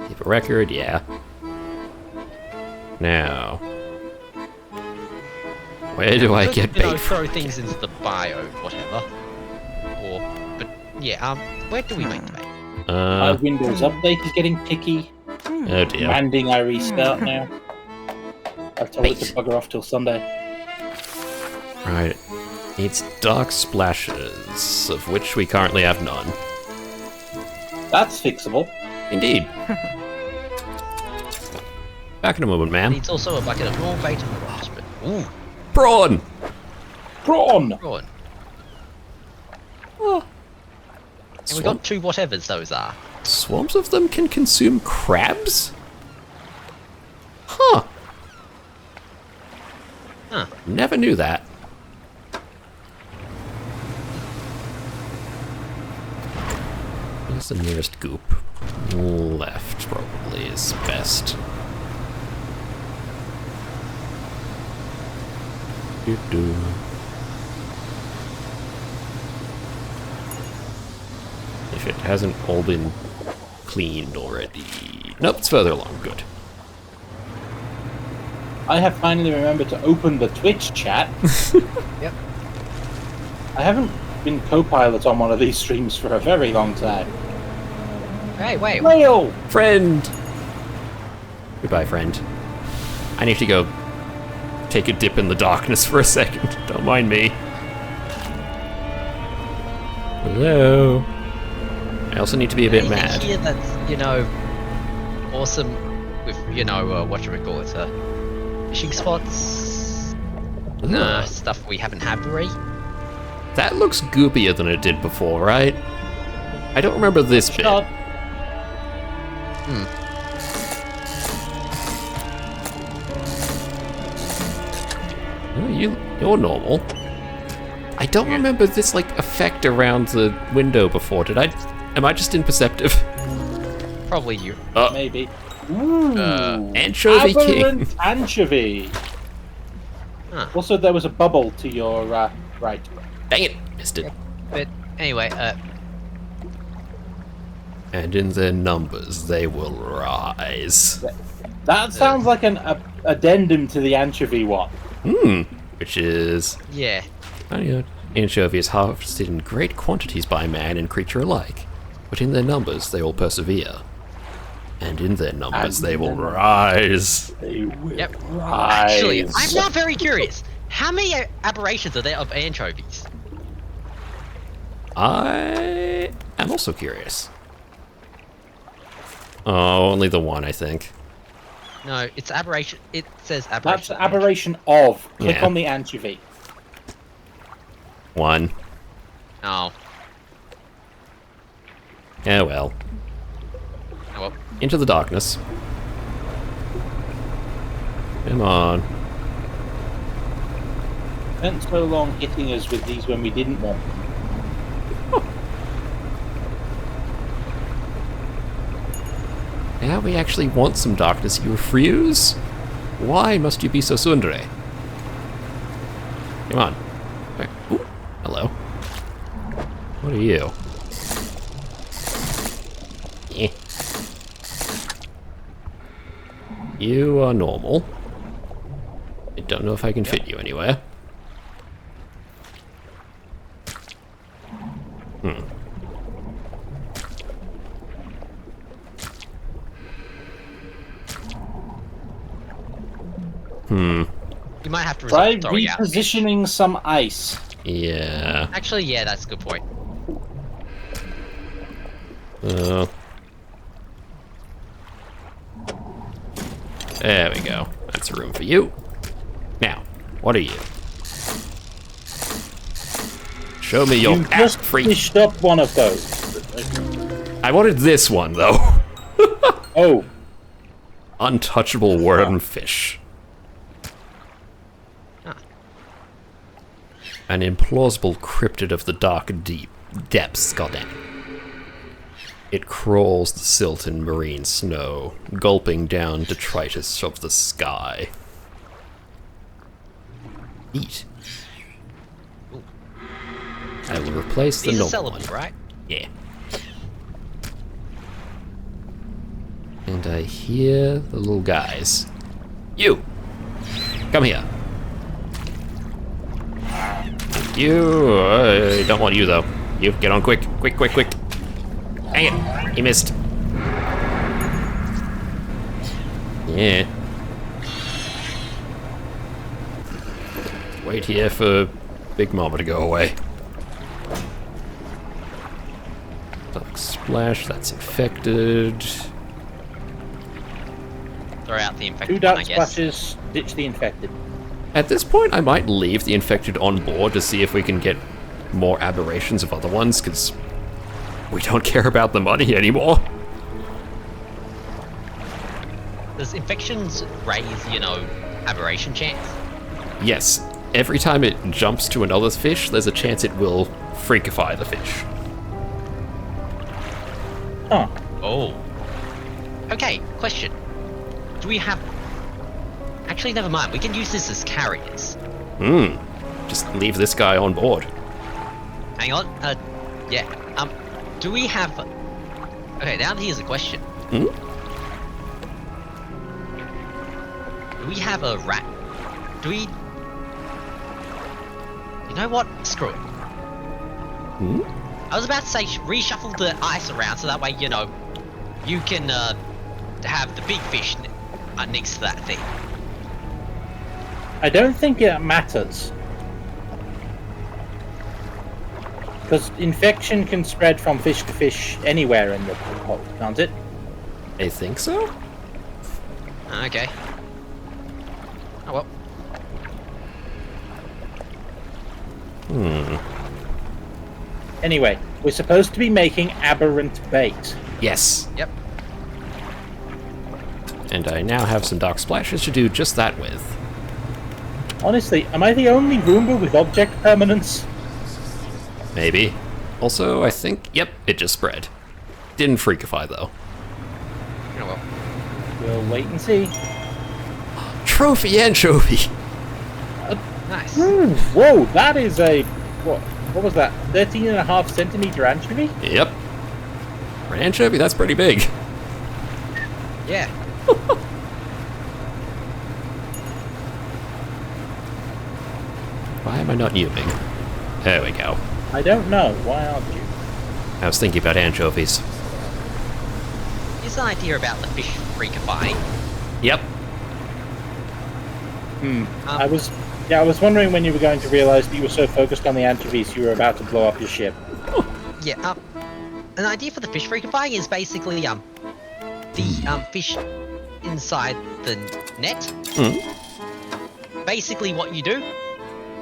Keep a record, yeah. Now. Where do I get You know, bait throw from? things into the bio, whatever. But yeah, where do we make the bait? My Windows update is getting picky. Oh dear. Demanding I restart now. I've told it to Bait. bugger off till Sunday. Right. It's dark splashes, of which we currently have none. That's fixable. Indeed. Back in a moment, ma'am. Needs also a bucket of normal bait and rocks, but ooh, Prawn! Prawn! prawn. Oh. And we got 2 whatevers those are. Swarms of them can consume crabs? Huh. Huh. Never knew that. Where's the nearest goop? Left, probably, is best. Doo-doo. If it hasn't all been cleaned already. Nope, it's further along. Good. I have finally remembered to open the Twitch chat. Yep. I haven't been co-pilot on one of these streams for a very long time. Hey, wait. Whale! Friend! Goodbye, friend. I need to go take a dip in the darkness for a second. Don't mind me. Hello? I also need to be a bit Anything mad. here that's, you know, awesome with, you know, whatchamacallit, fishing spots? Nah, stuff we haven't had already. That looks goopier than it did before, right? I don't remember this bit. Shot. Oh, you're normal. I don't remember this, like, effect around the window before. Am I just imperceptive? Probably you. Maybe. Ooh. Anchovy King. Aberrant anchovy. Huh. Also, there was a bubble to your right. Dang it, missed it. But anyway, And in their numbers, they will rise. That sounds like an addendum to the anchovy one. Which is... yeah. Anchovy is harvested in great quantities by man and creature alike, but in their numbers they will persevere. And in their numbers And they will in their rise. They will Yep. rise. Actually, I'm now very curious. How many aberrations are there of anchovies? I am also curious. Oh, only the one, I think. No, it's aberration. It says That's aberration. aberration of. Click Yeah. on the anchovy. One. Oh. Yeah, well. Oh well. Into the darkness. Come on. Spent so long hitting us with these when we didn't want them. Now we actually want some darkness, you refuse? Why must you be so tsundere? Come on. Ooh, hello. What are you? Eh. You are normal. I don't know if I can fit you anywhere. Hmm. You might have to Try resort to throwing out fish. repositioning some ice. Yeah. Actually, yeah, that's a good point. There we go. That's room for you. Now, what are you? Show me your You just freak. fished up one of those. I wanted this one though. Oh, Untouchable wormfish. Ah. An implausible cryptid of the dark depths, goddamn. It crawls the silt in marine snow, gulping down detritus of the sky. Eat. Ooh. I will replace the These are normal one. sellable, right? Yeah. And I hear the little guys. You! Come here. You! I don't want you though. You, get on quick. Quick, quick, quick. Dang it! He missed. Yeah. Wait here for Big Mama to go away. Dark Splash, that's infected. Throw out the 2 infected one, dark I guess. splashes, ditch the infected. At this point, I might leave the infected on board to see if we can get more aberrations of other ones, because we don't care about the money anymore. Does infections raise, aberration chance? Yes, every time it jumps to another fish, there's a chance it will freakify the fish. Huh. Oh. Okay, question. Do we have... Actually, never mind. We can use this as carriers. Just leave this guy on board. Hang on. Yeah. Do we have... Okay, now here's a question. Do we have a rat? Do we... You know what? Screw it. I was about to say reshuffle the ice around so that way, you can have the big fish next to that thing. I don't think it matters. Because infection can spread from fish to fish anywhere in the hole, can't it? I think so? Okay. Oh well. Anyway, we're supposed to be making aberrant bait. Yes. Yep. And I now have some Dark Splashes to do just that with. Honestly, am I the only Roomba with object permanence? Maybe. Also, I think, yep, it just spread. Didn't freakify though. Oh well. We'll wait and see. Trophy anchovy! Nice. Whoa, that is a... What was that? 13.5 centimeter anchovy? Yep. For an anchovy, that's pretty big. Yeah. Why am I not moving? There we go. I don't know. Why aren't you? I was thinking about anchovies. Here's an idea about the fish freakifying. Yep. I was wondering when you were going to realize that you were so focused on the anchovies you were about to blow up your ship. Yeah, an idea for the fish freakifying is basically, the, fish inside the net. Basically what you do,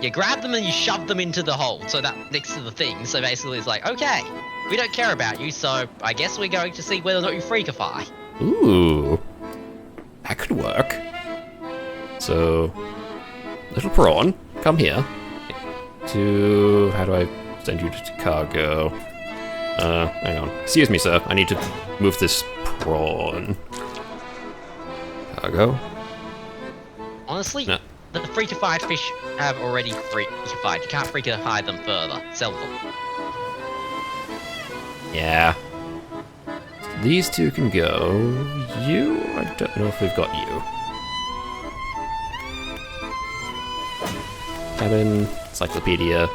you grab them and you shove them into the hole, so that next to the thing. So basically it's like, okay, we don't care about you, so I guess we're going to see whether or not you freakify. Ooh. That could work. So, little prawn, come here. How do I send you to cargo? Hang on. Excuse me, sir. I need to move this prawn. Cargo? Honestly, No. the freakified fish have already freakified. You can't freakify them further. Sell them. Yeah. These two can go. You? I don't know if we've got you. Cabin, encyclopedia.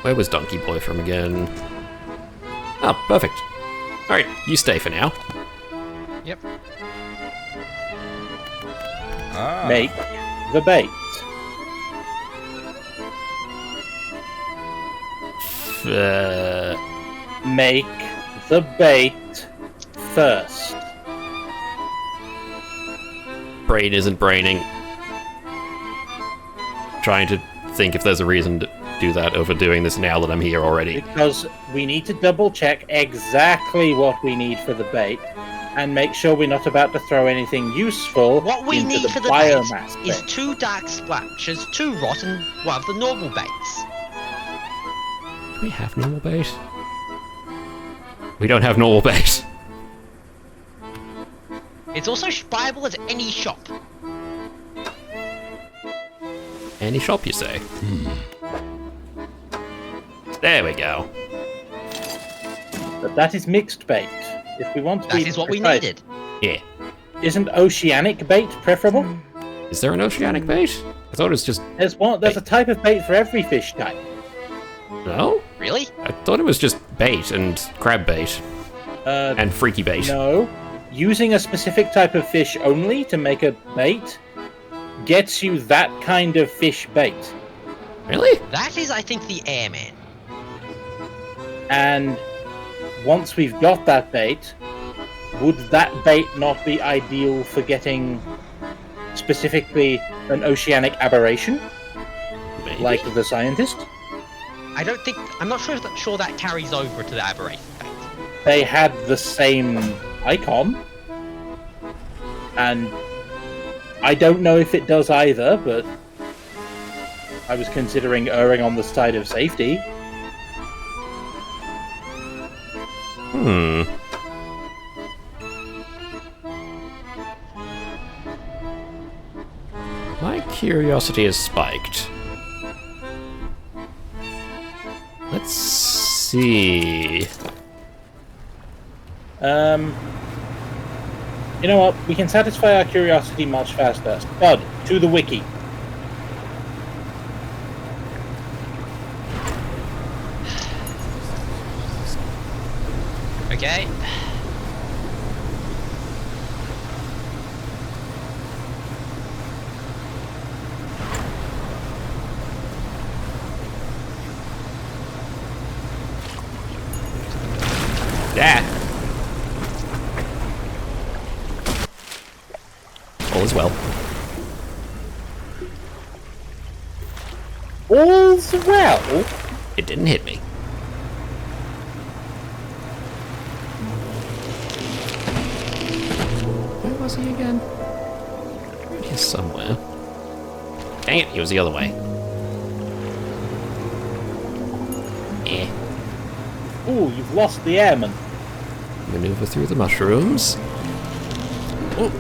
Where was Donkey Boy from again? Oh, perfect. Alright, you stay for now. Yep. Make the bait. Make the bait first. Brain isn't braining. Trying to think if there's a reason to do that over doing this now that I'm here already. Because we need to double check exactly what we need for the bait and make sure we're not about to throw anything useful What we into need the for the bait biomass is bait. 2 dark splashes, 2 rot, and one of the normal baits. Do we have normal bait? We don't have normal bait. It's also buyable at any shop. Any shop, you say? There we go. But that is mixed bait. If we want to That be is what we precise, needed. Yeah. Isn't oceanic bait preferable? Is there an oceanic bait? I thought it was just... There's a type of bait for every fish type. No? Really? I thought it was just bait and crab bait. And freaky bait. No. Using a specific type of fish only to make a bait gets you that kind of fish bait. Really? That is, I think, the airman. And once we've got that bait, would that bait not be ideal for getting specifically an oceanic aberration, Maybe. like the scientist? I'm not sure that carries over to the aberration bait. They had the same icon, and I don't know if it does either, but I was considering erring on the side of safety. My curiosity is spiked. Let's see. You know what? We can satisfy our curiosity much faster. Bud, to the wiki. Okay. Yeah. All is well. All's well? It didn't hit me. Where was he again? Around here somewhere. Dang it, he was the other way. Eh. Ooh, you've lost the airman. Maneuver through the mushrooms. Oh.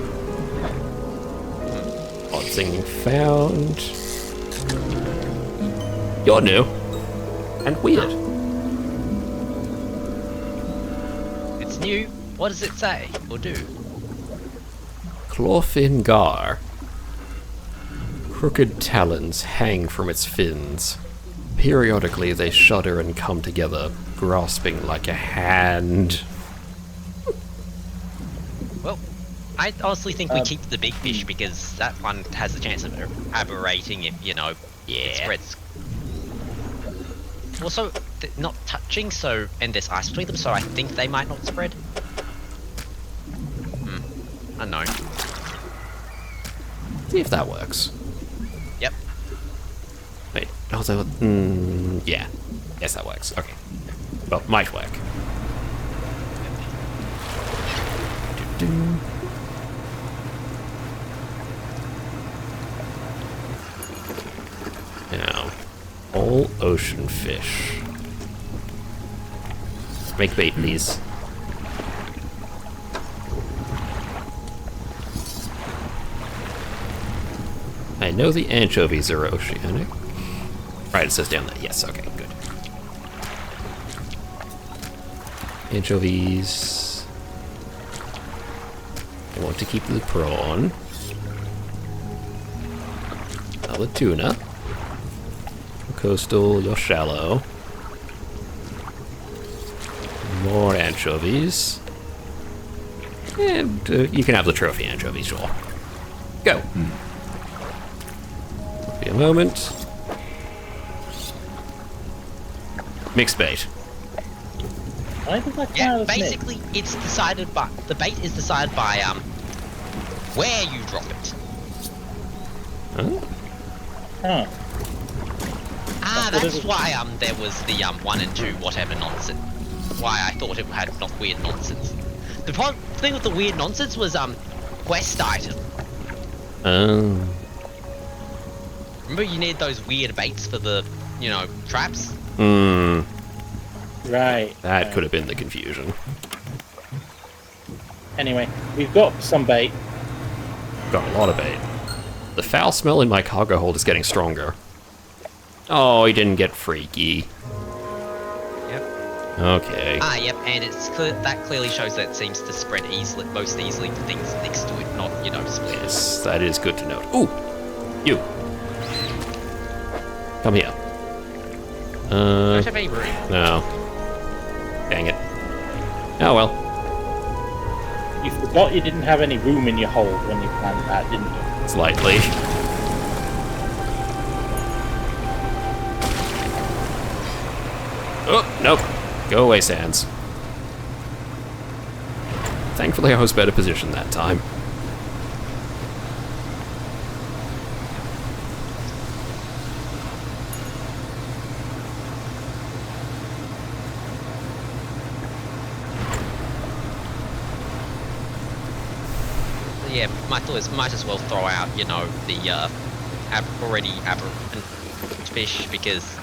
Odd thing found. You're new. And weird. It's new. What does it say or do? Clawfin gar. Crooked talons hang from its fins. Periodically they shudder and come together, grasping like a hand. Well, I honestly think we keep the big fish because that one has a chance of aberrating if, it spreads. Also, they're not touching, and there's ice between them, so I think they might not spread. Unknown. See if that works. Yep. Wait, although, yeah. Yes, that works. Okay. Well, might work. Do-do. Now, all ocean fish. Make bait, please. I know the anchovies are oceanic. Right, it says down there. Yes, okay, good. Anchovies. I want to keep the prawn. Now the tuna. Coastal, you're shallow. More anchovies. And you can have the trophy anchovies, sure. Go. me a moment. Mixed bait. Why did that come Yeah, out of me? basically, it's decided by the bait is decided by where you drop it. Huh? Huh. Ah, That's what it that's is. why there was the 1 and 2 whatever nonsense. Why I thought it had not weird nonsense. The thing with the weird nonsense was quest item. Oh. Remember you need those weird baits for the traps. Hmm. Right. That right. could have been the confusion. Anyway, we've got some bait. Got a lot of bait. The foul smell in my cargo hold is getting stronger. Oh, he didn't get freaky. Yep. Okay. Ah, yep, and it's that clearly shows that it seems to spread most easily to things next to it, not split. Yes, that is good to note. Ooh! You! Come here. Don't have any room. No. Dang it. Oh well. You forgot you didn't have any room in your hold when you planned that, didn't you? Slightly. Oh, nope. Go away, Sans. Thankfully, I was better positioned that time. Yeah, might as well throw out, the already aberrant fish because,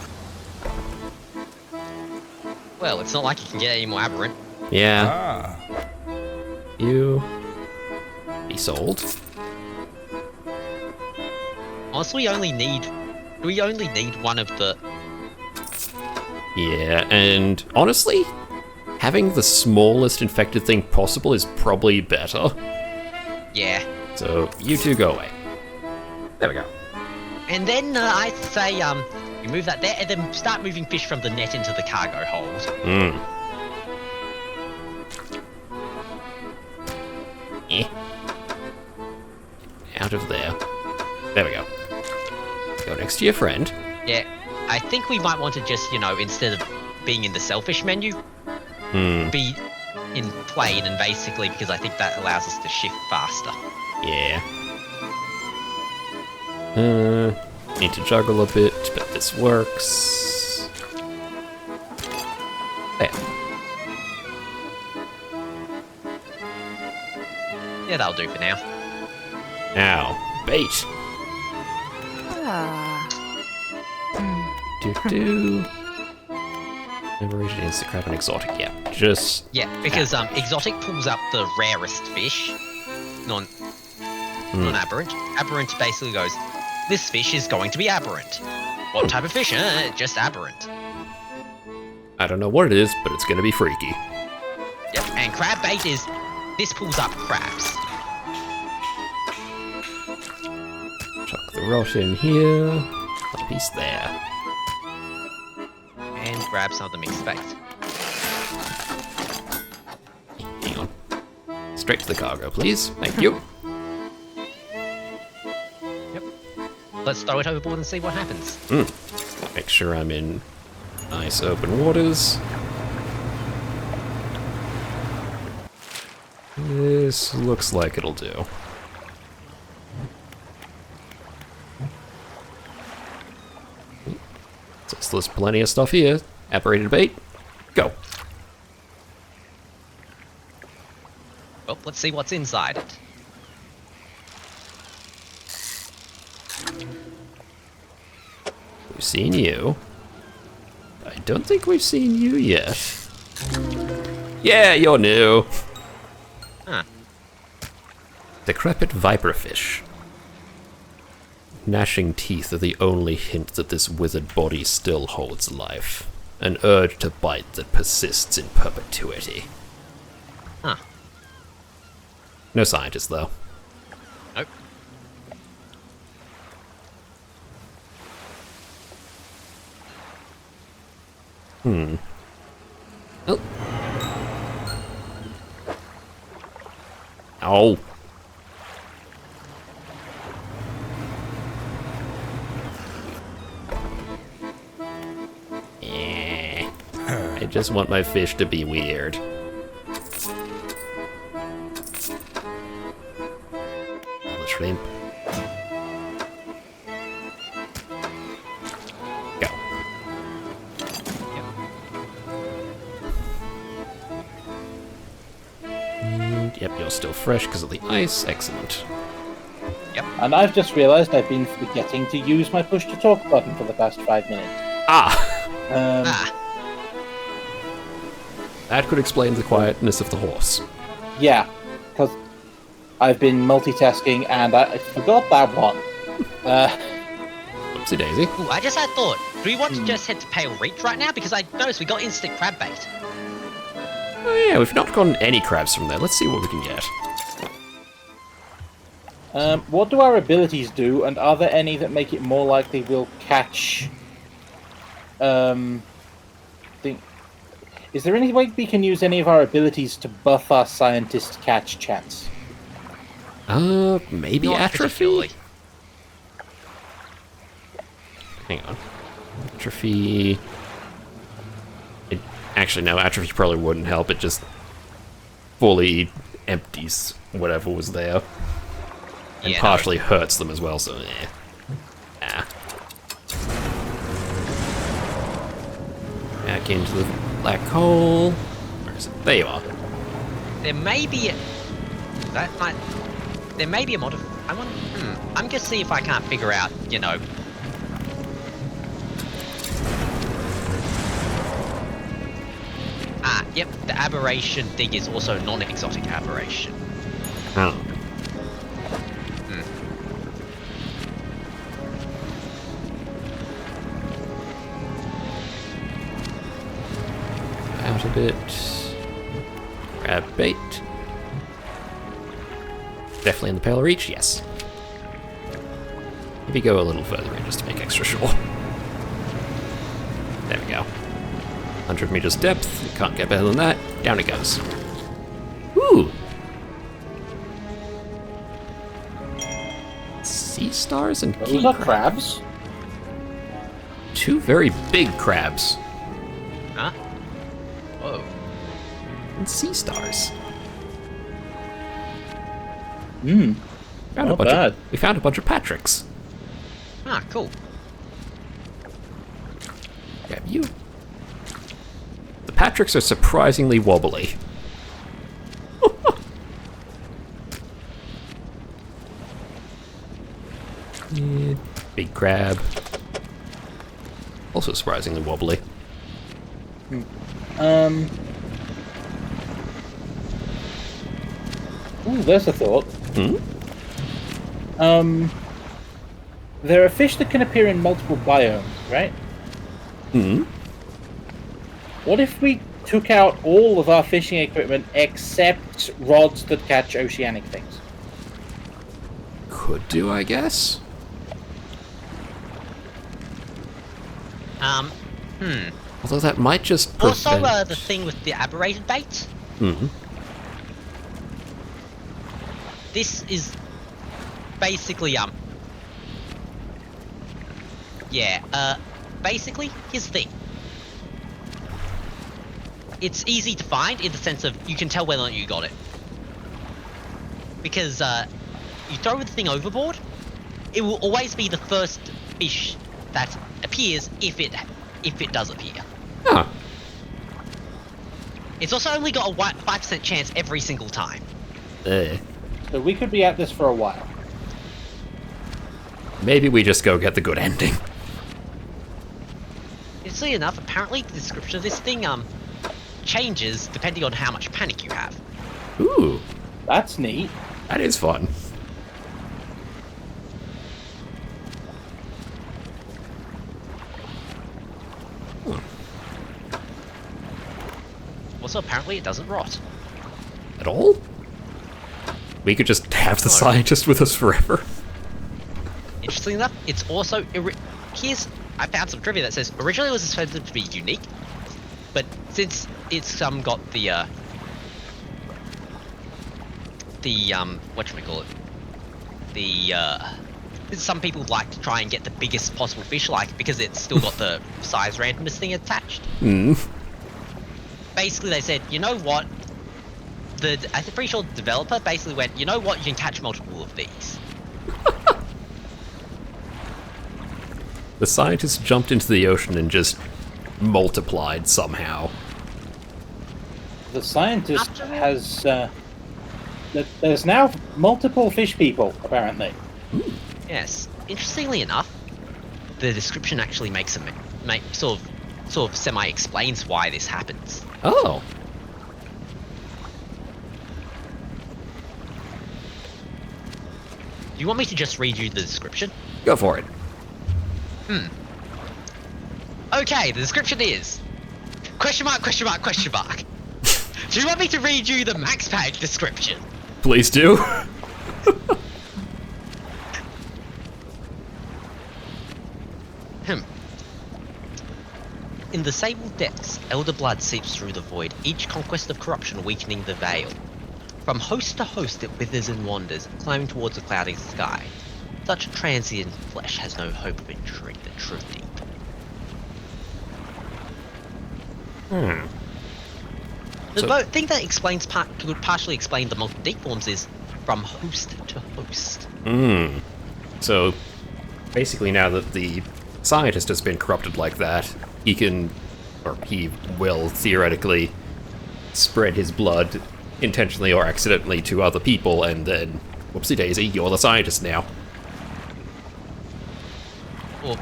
well, it's not like you can get any more aberrant. Yeah. You... be sold? Honestly, we only need one of the. Yeah, and honestly, having the smallest infected thing possible is probably better. Yeah. So, you two go away. There we go. And then I say you move that there, and then start moving fish from the net into the cargo hold. Hmm. Out of there. There we go. Go next to your friend. Yeah, I think we might want to just, instead of being in the selfish menu, be in plain, and basically because I think that allows us to shift faster. Yeah. Need to juggle a bit, but this works. There. Yeah, that'll do for now. Now, bait. Do. Never reached against the crab and exotic. Yeah, just. Yeah, because exotic pulls up the rarest fish, non-aberrant. Aberrant basically goes, this fish is going to be aberrant. What type of fish? Just aberrant. I don't know what it is, but it's gonna be freaky. Yep, and crab bait is, this pulls up crabs. Chuck the rot in here. A piece there. And grab some of the mixed bait. Hang on. Straight to the cargo, please. Thank you. Let's throw it overboard and see what happens. Make sure I'm in nice open waters. This looks like it'll do. So there's plenty of stuff here. Apparated bait. Go. Well, let's see what's inside it. We've seen you. I don't think we've seen you yet. Yeah, you're new. Huh. Decrepit viperfish. Gnashing teeth are the only hint that this withered body still holds life. An urge to bite that persists in perpetuity. Huh. No scientist, though. Nope. Oh. Oh. I just want my fish to be weird. Another shrimp. Go. And, yep, you're still fresh because of the ice. Excellent. And I've just realised I've been forgetting to use my push-to-talk button for the past 5 minutes. That could explain the quietness of the horse. Yeah, because I've been multitasking and I forgot that one. Oopsie daisy. Ooh, I just had a thought. Do we want to just head to Pale Reach right now? Because I noticed we got instant crab bait. Oh yeah, we've not gotten any crabs from there. Let's see what we can get. What do our abilities do, and are there any that make it more likely we'll catch... Is there any way we can use any of our abilities to buff our scientist catch chance? Maybe Not atrophy? particularly. Hang on. Atrophy... Actually, no, atrophy probably wouldn't help. It just fully empties whatever was there. And Yeah, partially hurts them as well, so eh. Ah. Back into the black hole. Where is it? There you are. There may be a... That might... There may be a mod... I want... I'm gonna see if I can't figure out, you know... Yep, the aberration thing is also non-exotic aberration. Oh. Out a bit. Grab bait. Definitely in the Pale Reach, yes. Maybe go a little further in just to make extra sure. There we go. 100 meters depth, you can't get better than that. Down it goes. Ooh! Sea stars and king Those are crabs. crabs? Two very big crabs. Huh? Whoa. And sea stars. Hmm. Found Not bad. we found a bunch of Patricks. Cool. Grab you. The Patricks are surprisingly wobbly. Yeah, big crab. Also surprisingly wobbly. Ooh, there's a thought. There are fish that can appear in multiple biomes, right? What if we took out all of our fishing equipment except rods that catch oceanic things? Could do, I guess. Although that might just prevent... Also, the thing with the aberrated bait. This is basically, basically, here's the thing. It's easy to find in the sense of you can tell whether or not you got it. Because, you throw the thing overboard, it will always be the first fish that appears if it does appear. Huh. It's also only got a 5% chance every single time. So we could be at this for a while. Maybe we just go get the good ending. Interestingly enough, apparently the description of this thing, changes depending on how much panic you have. Ooh, That's neat. that is fun. Also, apparently it doesn't rot. At all? We could just have the scientist with us forever. Interestingly enough, it's also... I found some trivia that says originally it was expected to be unique, but since it's got the whatchamacallit, some people like to try and get the biggest possible fish, like, because it's still got the size randomness thing attached. basically they said, you know what? I'm pretty sure the developer basically went, you know what? You can catch multiple of these. The scientists jumped into the ocean and just multiplied somehow. The scientist has. There's now multiple fish people, apparently. Yes. Interestingly enough, the description actually makes sort of semi-explains why this happens. Oh. Do you want me to just read you the description? Go for it. Okay, the description is... Question mark, question mark, question mark. Do you want me to read you the max page description? Please do. In the sable depths, elder blood seeps through the void, each conquest of corruption weakening the veil. From host to host it withers and wanders, climbing towards a cloudy sky. Such transient flesh has no hope of entering the true deep. The thing that could partially explain the molten deep forms is from host to host. So, basically now that the scientist has been corrupted like that, he will theoretically spread his blood intentionally or accidentally to other people, and then, whoopsie daisy, you're the scientist now. Or,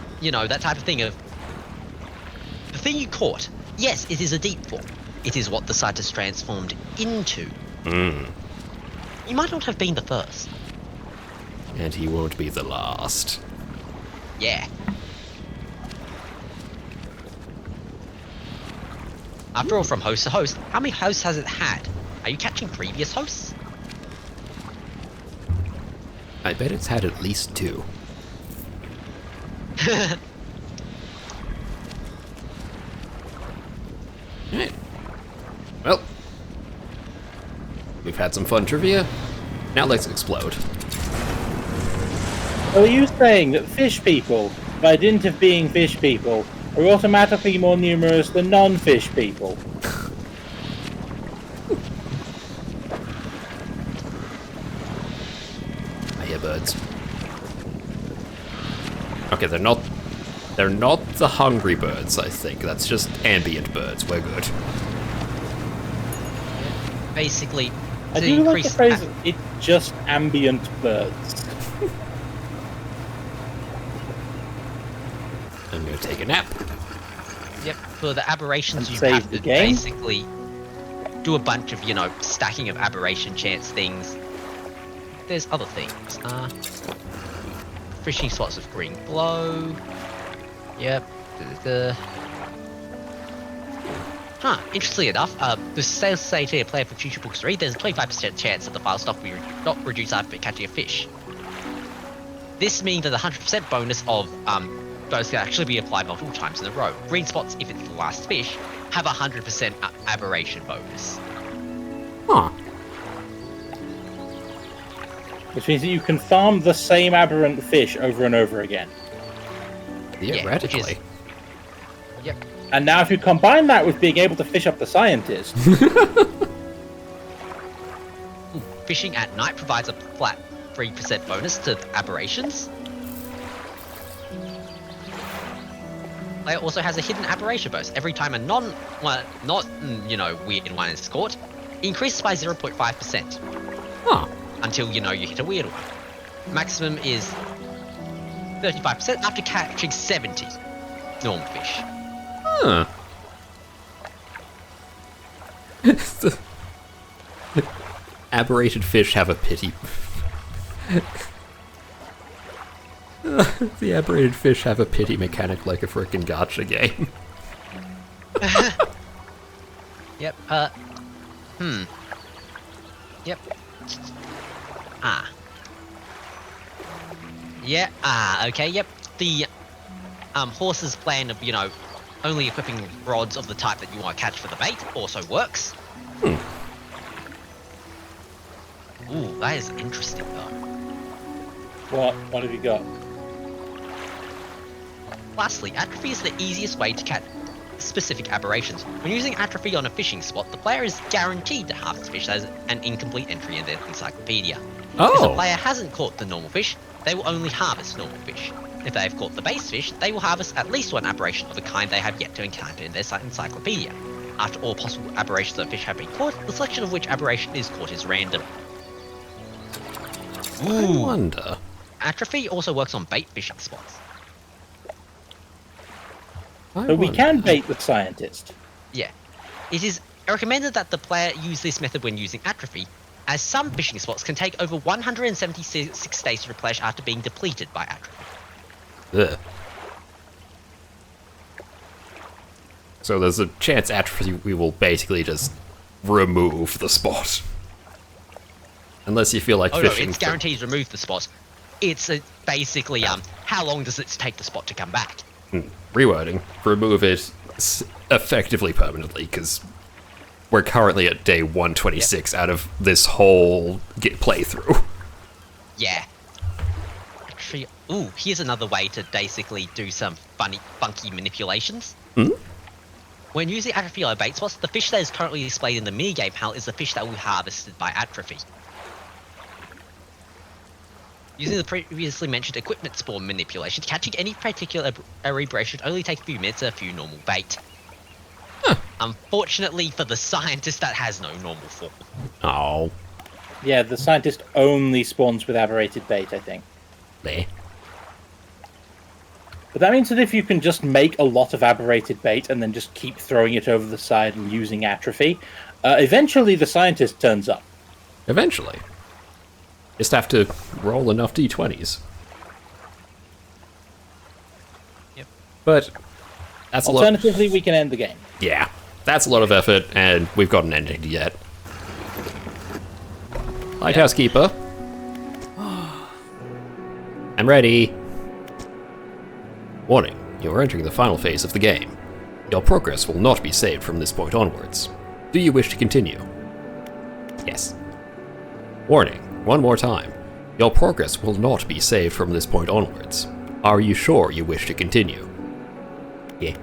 that type of thing of... The thing you caught, yes, it is a deep form. It is what the scientist transformed into. You might not have been the first. And he won't be the last. Yeah. After all, from host to host, how many hosts has it had? Are you catching previous hosts? I bet it's had at least 2. Alright. Well, we've had some fun trivia. Now let's explode. So are you saying that fish people, by dint of being fish people, are automatically more numerous than non-fish people? I hear birds. Okay, they're not the hungry birds, I think. That's just ambient birds. We're good. Basically, I to do like the increase... phrase, it's just ambient birds. I'm gonna take a nap. Yep, for the aberrations And you save have the to game? basically do a bunch of, stacking of aberration chance things. There's other things. Fishing spots of green glow. Yep. Interestingly enough, the sales say to a player for Future Books 3, there's a 25% chance that the file stock will not reduce after catching a fish. This means that the 100% bonus of those can actually be applied multiple times in a row. Green spots, if it's the last fish, have a 100% aberration bonus. Huh. Which means that you can farm the same aberrant fish over and over again. Theoretically. Yep. And now if you combine that with being able to fish up the scientist... Fishing at night provides a flat 3% bonus to aberrations. Player also has a hidden aberration bonus. Every time a not weird one is caught, increases by 0.5%. Huh. Until, you hit a weird one. Maximum is 35% after catching 70 normal fish. Huh. The aberrated fish have a pity. The aberrated fish have a pity mechanic like a frickin' gotcha game. Yep, Yep. Yeah, okay, yep. The horse's plan of, only equipping rods of the type that you want to catch for the bait also works. Ooh, that is interesting though. What have you got? Lastly, atrophy is the easiest way to catch specific aberrations. When using atrophy on a fishing spot, the player is guaranteed to harvest fish that is an incomplete entry in their encyclopedia. If the Oh, player hasn't caught the normal fish, they will only harvest normal fish. If they have caught the base fish, they will harvest at least one aberration of a kind they have yet to encounter in their encyclopedia. After all possible aberrations of fish have been caught, the selection of which aberration is caught is random. I wonder. Atrophy also works on bait fishing spots. So we can bait the scientist. Yeah. It is recommended that the player use this method when using atrophy, as some fishing spots can take over 176 days to replenish after being depleted by atrophy. Ugh. So there's a chance atrophy we will basically just remove the spot. Unless you feel like Oh no, fishing. it's guaranteed to remove the spot. It's basically, how long does it take the spot to come back? Rewording. Remove it effectively permanently, because we're currently at day 126 out of this whole playthrough. Yeah. Actually, ooh, here's another way to basically do some funky manipulations. When using atrophy on bait spots, the fish that is currently displayed in the minigame panel is the fish that will be harvested by atrophy. Using the previously mentioned equipment spawn manipulation, catching any particular aberration should only take a few minutes and a few normal bait. Unfortunately for the scientist, that has no normal form. Oh. Yeah, the scientist only spawns with aberrated bait, I think. There. But that means that if you can just make a lot of aberrated bait and then just keep throwing it over the side and using atrophy, eventually the scientist turns up. Eventually. Just have to roll enough d20s. Yep. But that's a lot. Alternatively, we can end the game. Yeah, that's a lot of effort, and we've got an ending yet. Lighthouse Keeper. I'm ready. Warning, you are entering the final phase of the game. Your progress will not be saved from this point onwards. Do you wish to continue? Yes. Warning, one more time. Your progress will not be saved from this point onwards. Are you sure you wish to continue? Yeah.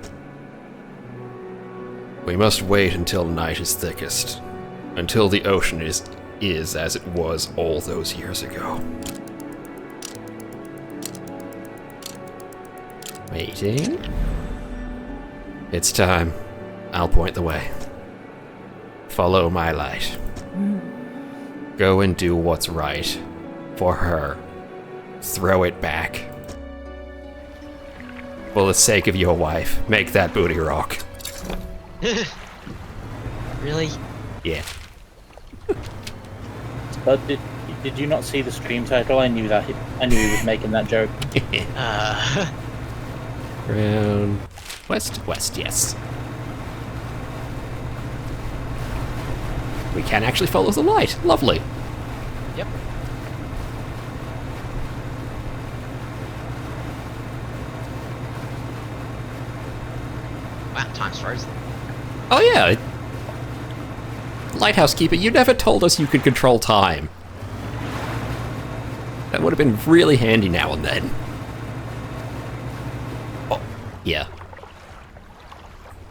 We must wait until night is thickest. Until the ocean is as it was all those years ago. Waiting. It's time. I'll point the way. Follow my light. Go and do what's right. For her. Throw it back. For the sake of your wife, make that booty rock. Really? Yeah. But did you not see the stream title? I knew that. I knew he was making that joke. Round west, yes. We can actually follow the light. Lovely. Yep. Wow, time's frozen. Oh yeah. Lighthouse Keeper, you never told us you could control time. That would have been really handy now and then. Oh, yeah.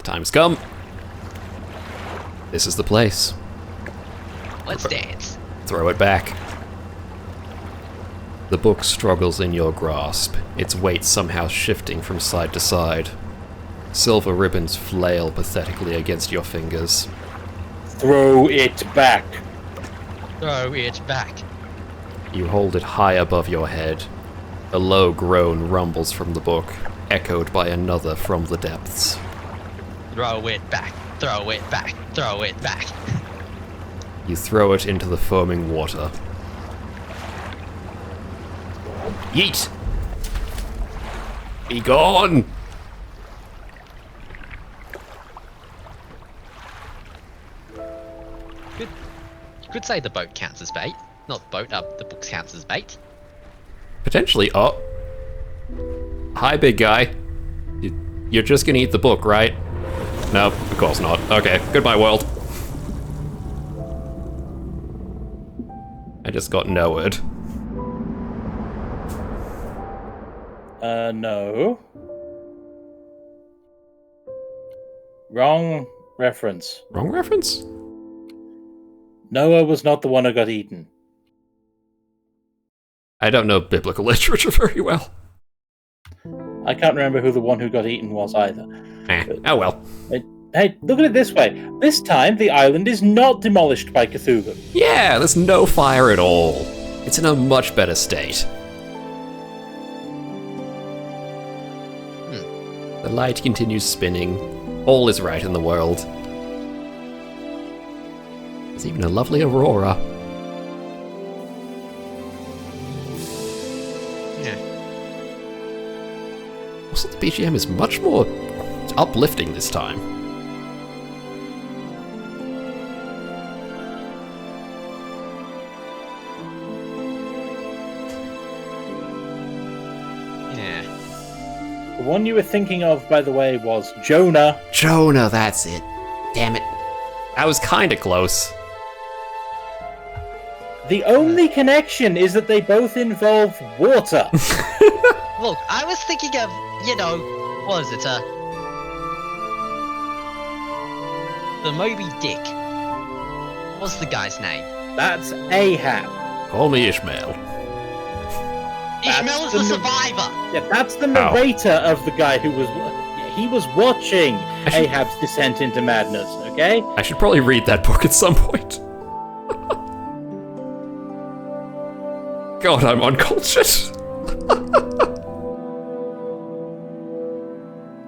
Time's come. This is the place. Let's dance. Throw it back. The book struggles in your grasp, its weight somehow shifting from side to side. Silver ribbons flail pathetically against your fingers. Throw it back. Throw it back. You hold it high above your head. A low groan rumbles from the book, echoed by another from the depths. Throw it back. Throw it back. Throw it back. You throw it into the foaming water. Yeet! Be gone! You could say the boat counts as bait. Not the boat, the book counts as bait. Potentially. Oh. Hi, big guy. You're just gonna eat the book, right? No, of course not. Okay, goodbye, world. I just got no word. No. Wrong reference. Wrong reference? Noah was not the one who got eaten. I don't know biblical literature very well. I can't remember who the one who got eaten was either. Oh well. Hey, look at it this way. This time, the island is not demolished by Cthulhu. Yeah, there's no fire at all. It's in a much better state. The light continues spinning. All is right in the world. There's even a lovely aurora. Yeah. Also, the BGM is much more uplifting this time. Yeah. The one you were thinking of, by the way, was Jonah. Jonah, that's it. Damn it. I was kinda close. The only connection is that they both involve water. Look, I was thinking of, what is it, the Moby Dick. What's the guy's name? That's Ahab. Call me Ishmael. Ishmael is the survivor! Yeah, that's the narrator of the guy who was... He was watching Ahab's descent into madness, okay? I should probably read that book at some point. God, I'm uncultured.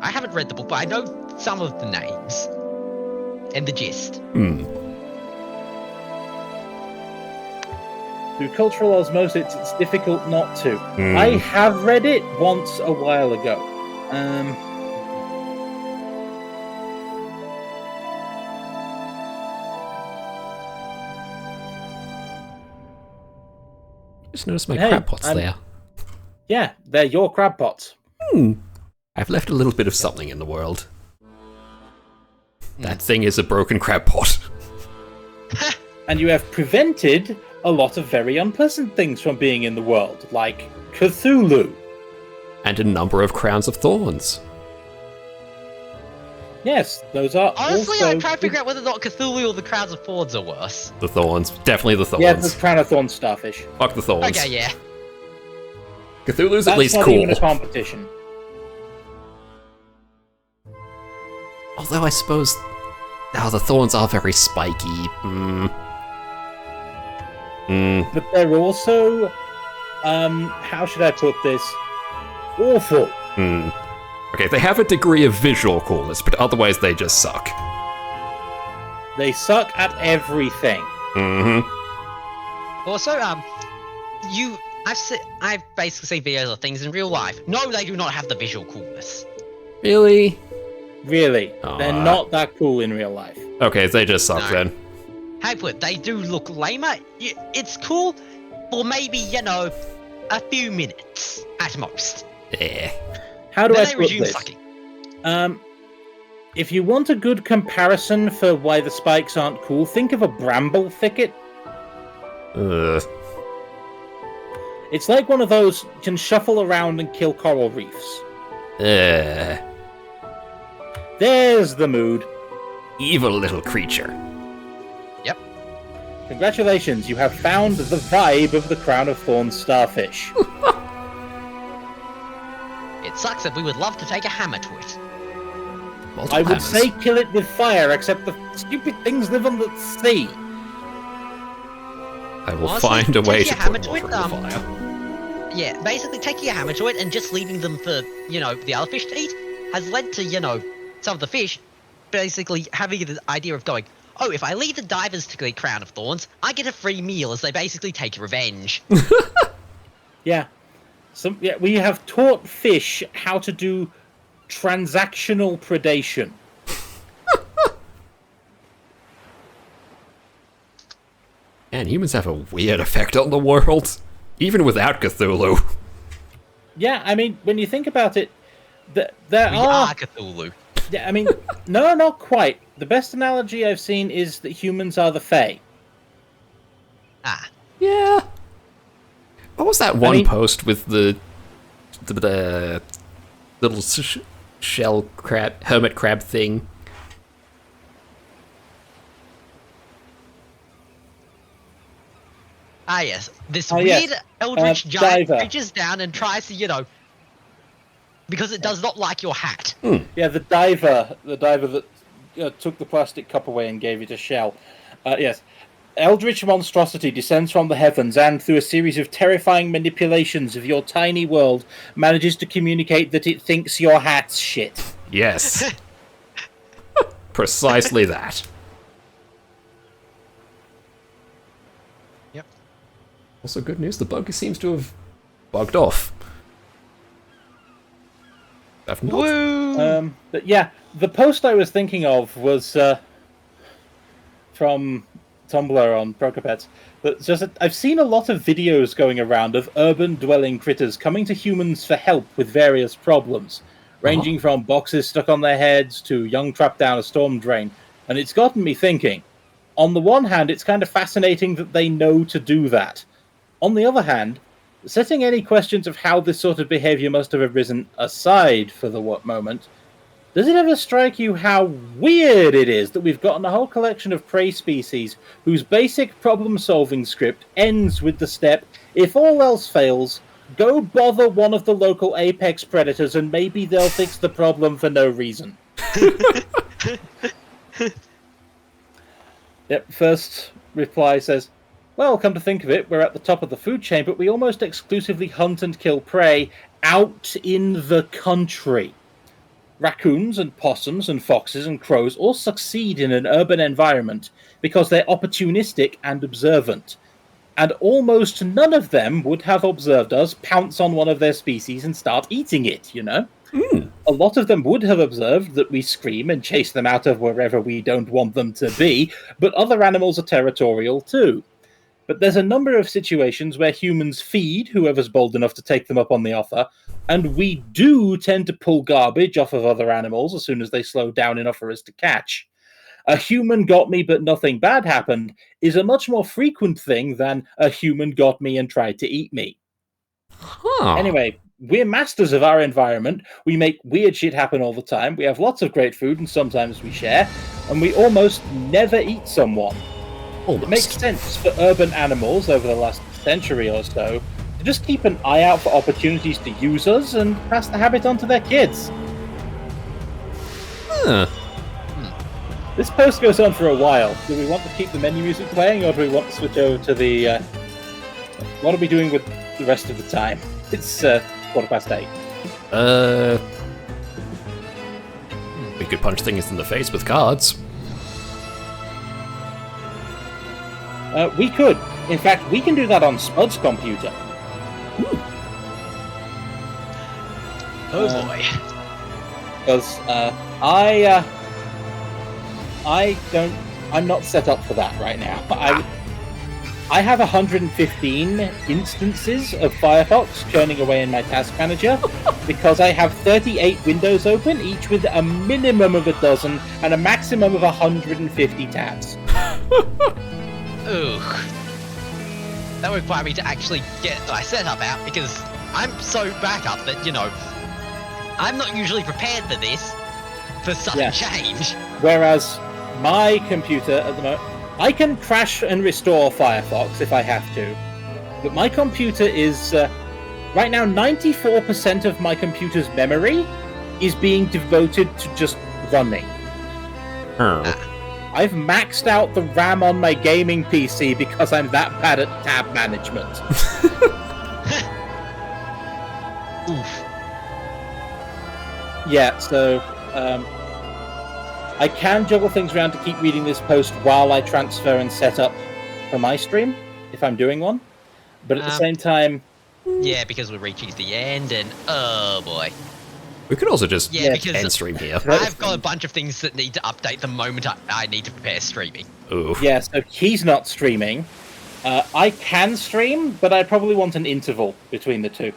I haven't read the book, but I know some of the names. And the gist. Through cultural osmosis, it's difficult not to. I have read it once a while ago. Just noticed my crab pots there. Yeah, they're your crab pots. I've left a little bit of something in the world. That thing is a broken crab pot. And you have prevented a lot of very unpleasant things from being in the world, like Cthulhu. And a number of crowns of thorns. Yes, those are Honestly, also... I'm trying to figure out whether or not Cthulhu or the Crowns of Thorns are worse. The thorns. Definitely the thorns. Yeah, the crown of thorns starfish. Fuck the thorns. Okay, yeah. Cthulhu's That's at least not cool. even a competition. Although I suppose... Oh, the thorns are very spiky. But they're also... how should I put this? Awful. Okay, they have a degree of visual coolness, but otherwise they just suck. They suck at everything. Also, I've basically seen videos of things in real life. No, they do not have the visual coolness. Really? Really. Aw. They're not that cool in real life. Okay, they just suck No. then. How put it, they do look lamer. It's cool for maybe, a few minutes at most. Eh. How do Then I they put resume this? sucking. If you want a good comparison for why the spikes aren't cool, think of a bramble thicket. It's like one of those you can shuffle around and kill coral reefs. There's the mood. Evil little creature. Yep. Congratulations, you have found the vibe of the Crown of Thorns starfish. It sucks that we would love to take a hammer to it. Multiple I would hammers. say kill it with fire, except the stupid things live on the sea. I will Honestly, find a way take to your hammer put to water it, in the fire. Yeah, basically taking your hammer to it and just leaving them for, the other fish to eat has led to, some of the fish basically having the idea of going, oh, if I leave the divers to the Crown of Thorns, I get a free meal as they basically take revenge. Yeah. We have taught fish how to do transactional predation. Man, humans have a weird effect on the world. Even without Cthulhu. Yeah, I mean, when you think about it, there We are... are Cthulhu. Yeah, I mean, no, not quite. The best analogy I've seen is that humans are the Fae. Ah. Yeah. What was that one mean- post with the little shell crab, hermit crab thing? Ah, yes. This yes. weird eldritch giant diver. reaches down and tries to, because it does not like your hat. Yeah, the diver that took the plastic cup away and gave it a shell. Yes. Eldritch monstrosity descends from the heavens and, through a series of terrifying manipulations of your tiny world, manages to communicate that it thinks your hat's shit. Yes. Precisely that. Yep. Also, good news, the bug seems to have bugged off. I've not... Woo! But yeah, the post I was thinking of was from Tumblr on Procopets. But just I've seen a lot of videos going around of urban dwelling critters coming to humans for help with various problems, ranging from boxes stuck on their heads to young trapped down a storm drain. And it's gotten me thinking. On the one hand, it's kind of fascinating that they know to do that. On the other hand, setting any questions of how this sort of behavior must have arisen aside for the moment, does it ever strike you how weird it is that we've gotten a whole collection of prey species whose basic problem-solving script ends with the step, if all else fails, go bother one of the local apex predators and maybe they'll fix the problem for no reason? Yep, first reply says, well, come to think of it, we're at the top of the food chain, but we almost exclusively hunt and kill prey out in the country. Raccoons and possums and foxes and crows all succeed in an urban environment because they're opportunistic and observant. And almost none of them would have observed us pounce on one of their species and start eating it, A lot of them would have observed that we scream and chase them out of wherever we don't want them to be, but other animals are territorial too. But there's a number of situations where humans feed whoever's bold enough to take them up on the offer, and we do tend to pull garbage off of other animals as soon as they slow down enough for us to catch. A human got me but nothing bad happened is a much more frequent thing than a human got me and tried to eat me. Anyway, we're masters of our environment. We make weird shit happen all the time. We have lots of great food and sometimes we share, and we almost never eat someone. Almost. It makes sense for urban animals over the last century or so to just keep an eye out for opportunities to use us and pass the habit on to their kids. This post goes on for a while. Do we want to keep the menu music playing, or do we want to switch over to the... what are we doing with the rest of the time? It's 8:15. We could punch things in the face with cards. We could. In fact, we can do that on Spud's computer. Oh boy. Because I'm not set up for that right now. I have 115 instances of Firefox churning away in my task manager because I have 38 windows open, each with a minimum of a dozen and a maximum of 150 tabs. Ooh. That would require me to actually get my setup out because I'm so back up that, I'm not usually prepared for this, for sudden change. Whereas my computer at the moment, I can crash and restore Firefox if I have to, but my computer is, right now 94% of my computer's memory is being devoted to just running. I've maxed out the RAM on my gaming PC because I'm that bad at tab management. Oof. Yeah, so I can juggle things around to keep reading this post while I transfer and set up for my stream, if I'm doing one. But at the same time... Yeah, because we're reaching the end, and oh boy. We could also just because end stream here. I've got a bunch of things that need to update the moment I need to prepare streaming. Ooh. Yeah, so he's not streaming. I can stream, but I probably want an interval between the two.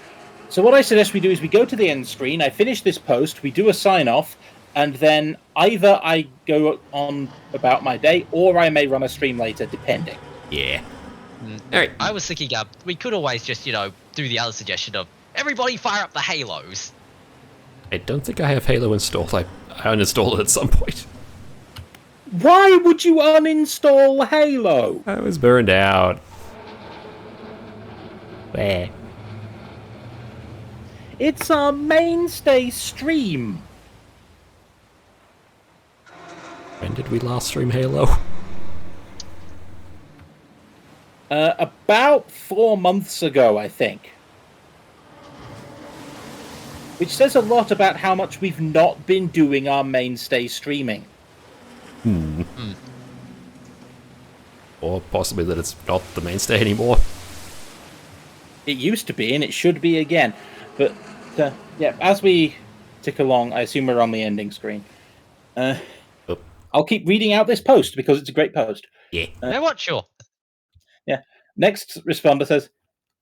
So what I suggest we do is we go to the end screen, I finish this post, we do a sign-off, and then either I go on about my day, or I may run a stream later, depending. Yeah. Alright. I was thinking, we could always just, do the other suggestion of, everybody fire up the Halos. I don't think I have Halo installed. I uninstalled it at some point. Why would you uninstall Halo? I was burned out. Where? It's our mainstay stream. When did we last stream Halo? About 4 months ago, I think. Which says a lot about how much we've not been doing our mainstay streaming. Or possibly that it's not the mainstay anymore. It used to be, and it should be again. But, yeah, as we tick along, I assume we're on the ending screen. I'll keep reading out this post, because it's a great post. Yeah. No, what? Sure. Yeah. Next responder says,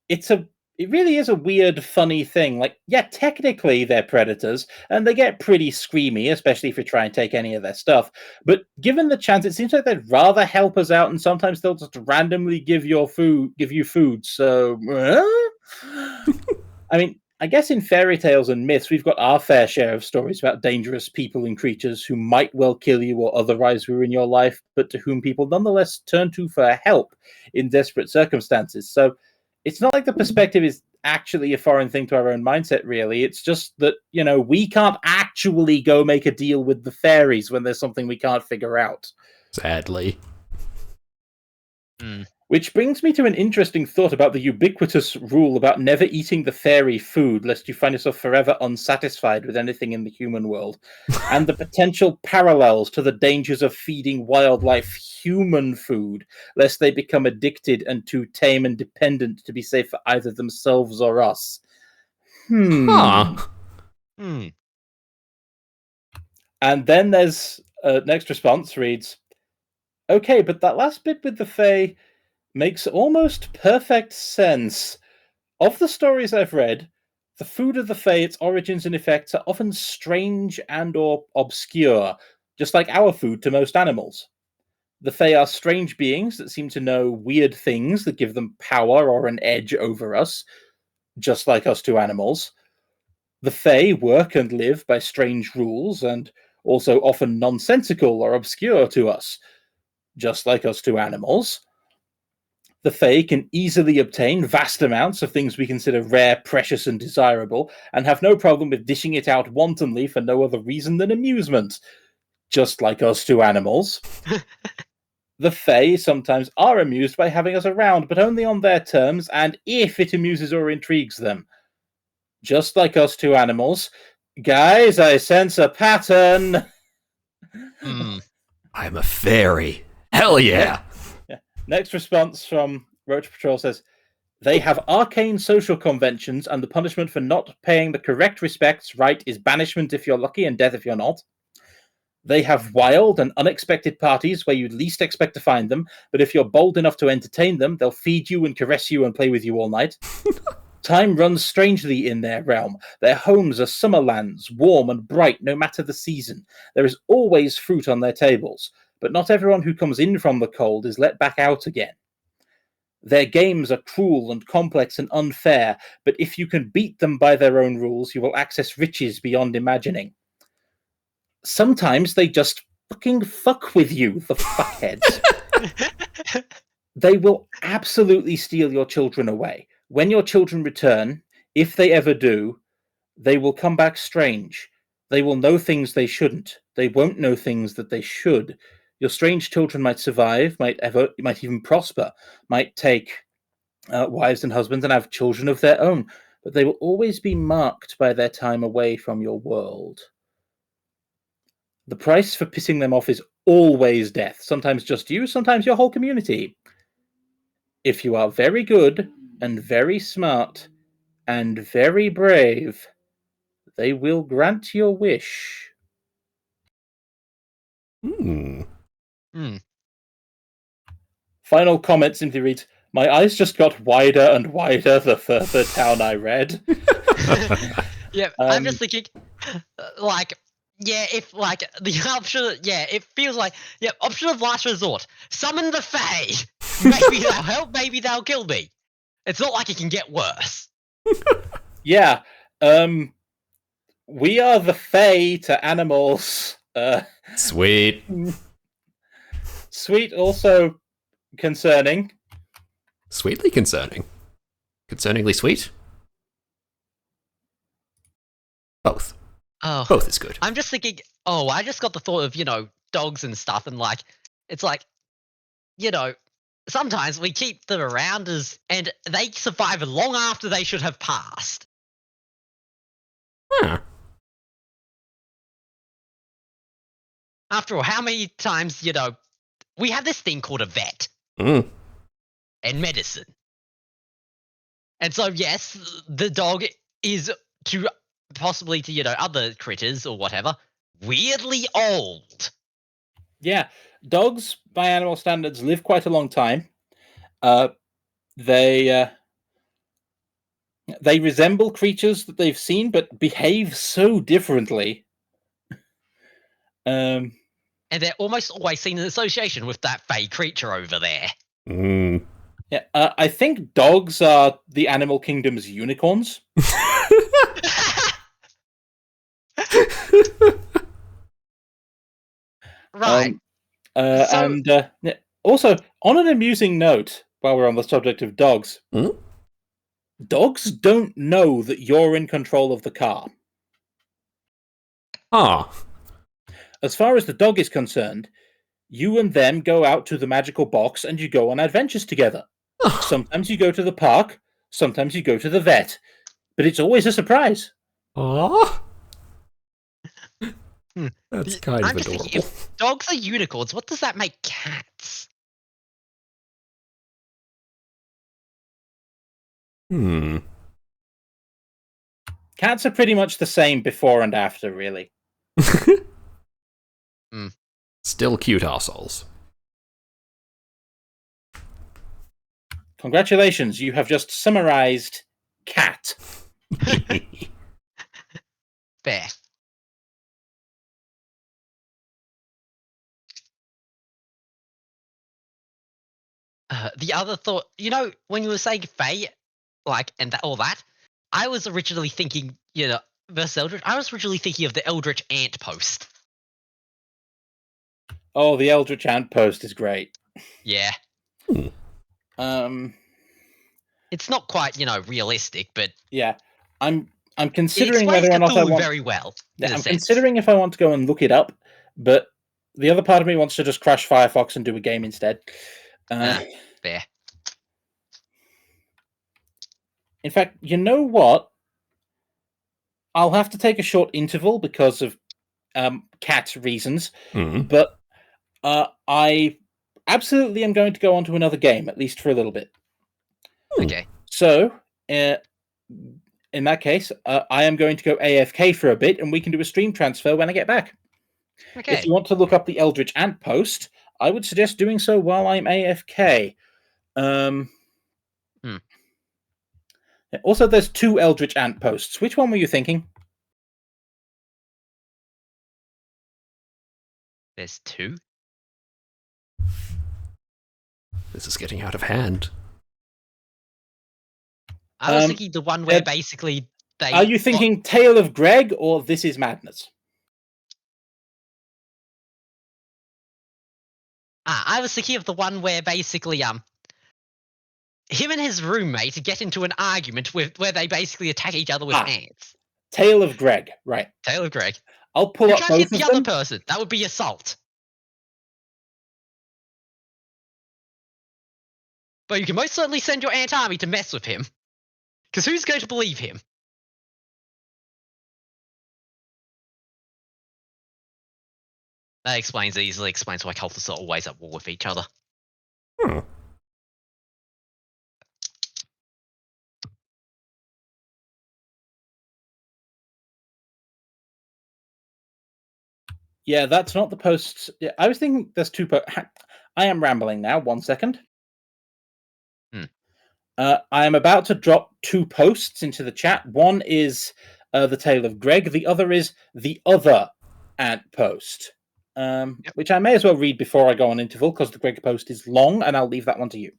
it really is a weird, funny thing. Like, yeah, technically they're predators, and they get pretty screamy, especially if you try and take any of their stuff. But given the chance, it seems like they'd rather help us out, and sometimes they'll just randomly give you food. So, I mean, I guess in fairy tales and myths, we've got our fair share of stories about dangerous people and creatures who might well kill you or otherwise ruin your life, but to whom people nonetheless turn to for help in desperate circumstances. So it's not like the perspective is actually a foreign thing to our own mindset, really. It's just that, we can't actually go make a deal with the fairies when there's something we can't figure out. Sadly. Which brings me to an interesting thought about the ubiquitous rule about never eating the fairy food, lest you find yourself forever unsatisfied with anything in the human world, and the potential parallels to the dangers of feeding wildlife human food, lest they become addicted and too tame and dependent to be safe for either themselves or us. Huh. And then there's next response reads, okay, but that last bit with the Fae makes almost perfect sense. Of the stories I've read, the food of the Fae, its origins and effects are often strange and or obscure, just like our food to most animals. The Fae are strange beings that seem to know weird things that give them power or an edge over us, just like us to animals. The Fae work and live by strange rules and also often nonsensical or obscure to us, just like us to animals. The Fae can easily obtain vast amounts of things we consider rare, precious, and desirable, and have no problem with dishing it out wantonly for no other reason than amusement, just like us to animals. The Fae sometimes are amused by having us around, but only on their terms, and if it amuses or intrigues them. Just like us to animals. Guys, I sense a pattern! I'm a fairy. Hell yeah! Next response from Roach Patrol says, they have arcane social conventions, and the punishment for not paying the correct respects right is banishment if you're lucky and death if you're not. They have wild and unexpected parties where you'd least expect to find them, but if you're bold enough to entertain them, they'll feed you and caress you and play with you all night. Time runs strangely in their realm. Their homes are summer lands, warm and bright no matter the season. There is always fruit on their tables, but not everyone who comes in from the cold is let back out again. Their games are cruel and complex and unfair, but if you can beat them by their own rules, you will access riches beyond imagining. Sometimes they just fucking fuck with you, the fuckheads. They will absolutely steal your children away. When your children return, if they ever do, they will come back strange. They will know things they shouldn't. They won't know things that they should. Your strange children might survive, might even prosper, might take wives and husbands and have children of their own, but they will always be marked by their time away from your world. The price for pissing them off is always death, sometimes just you, sometimes your whole community. If you are very good and very smart and very brave, they will grant your wish. Final comment simply reads, my eyes just got wider and wider the further down I read. Yeah, I'm just thinking, if the option, it feels like, option of last resort. Summon the Fae. Maybe they'll help, maybe they'll kill me. It's not like it can get worse. Yeah, we are the Fae to animals. Sweet. Sweet, also concerning. Sweetly concerning. Concerningly sweet? Both. Oh, Both is good. I'm just thinking. Oh, I just got the thought of dogs and stuff, and it's like sometimes we keep them around and they survive long after they should have passed. Huh. After all, how many times we have this thing called a vet Mm. and medicine, and so yes, the dog is to possibly to other critters or whatever weirdly old. Yeah, dogs, by animal standards, live quite a long time. Uh, they they resemble creatures that they've seen, but behave so differently. Um, And they're almost always seen in association with that fey creature over there. Mm. yeah, I think dogs are the animal kingdom's unicorns. Right. So, And yeah, also, on an amusing note, while we're on the subject of dogs, Mm? dogs don't know that you're in control of the car. Ah. As far as the dog is concerned, you and them go out to the magical box and you go on adventures together. Sometimes you go to the park, sometimes you go to the vet, but it's always a surprise. Aw. hmm, That's kind I'm of just thinking, adorable. if dogs are unicorns, what does that make cats? Hmm. Cats are pretty much the same before and after, really. Still cute assholes. Congratulations, you have just summarized cat. Fair. The other thought, when you were saying Fae, and all that, I was originally thinking, versus Eldritch, I was originally thinking of the Eldritch Ant post. Oh, the Eldritch Ant post is great. Yeah. Um, It's not quite, realistic, but yeah, I'm it considering explains whether or not I Cthulhu want. very well, Yeah, in a I'm sense. considering if I want to go and look it up, but the other part of me wants to just crash Firefox and do a game instead. Fair. In fact, you know what? I'll have to take a short interval because of cat reasons, Mm. but I absolutely am going to go on to another game, at least for a little bit. Okay. So, in that case, I am going to go AFK for a bit, and we can do a stream transfer when I get back. Okay. If you want to look up the Eldritch Ant post, I would suggest doing so while I'm AFK. Also, there's 2 Eldritch Ant posts. Which one were you thinking? There's 2. This is getting out of hand. I was thinking the one where basically they. Are you thinking Tale of Greg or This Is Madness? I was thinking of the one where basically him and his roommate get into an argument where they basically attack each other with ants. Tale of Greg, right. Tale of Greg. I'll pull You up try to both hit of the other them. person. That would be assault. But you can most certainly send your ant army to mess with him. Because who's going to believe him? That easily explains why cultists are always at war with each other. Hmm. Yeah, that's not the posts. Yeah, I was thinking there's 2 posts. I am rambling now. 1 second. I am about to drop 2 posts into the chat. One is the Tale of Greg. The other is the other Ant post, which I may as well read before I go on interval because the Greg post is long, and I'll leave that one to you.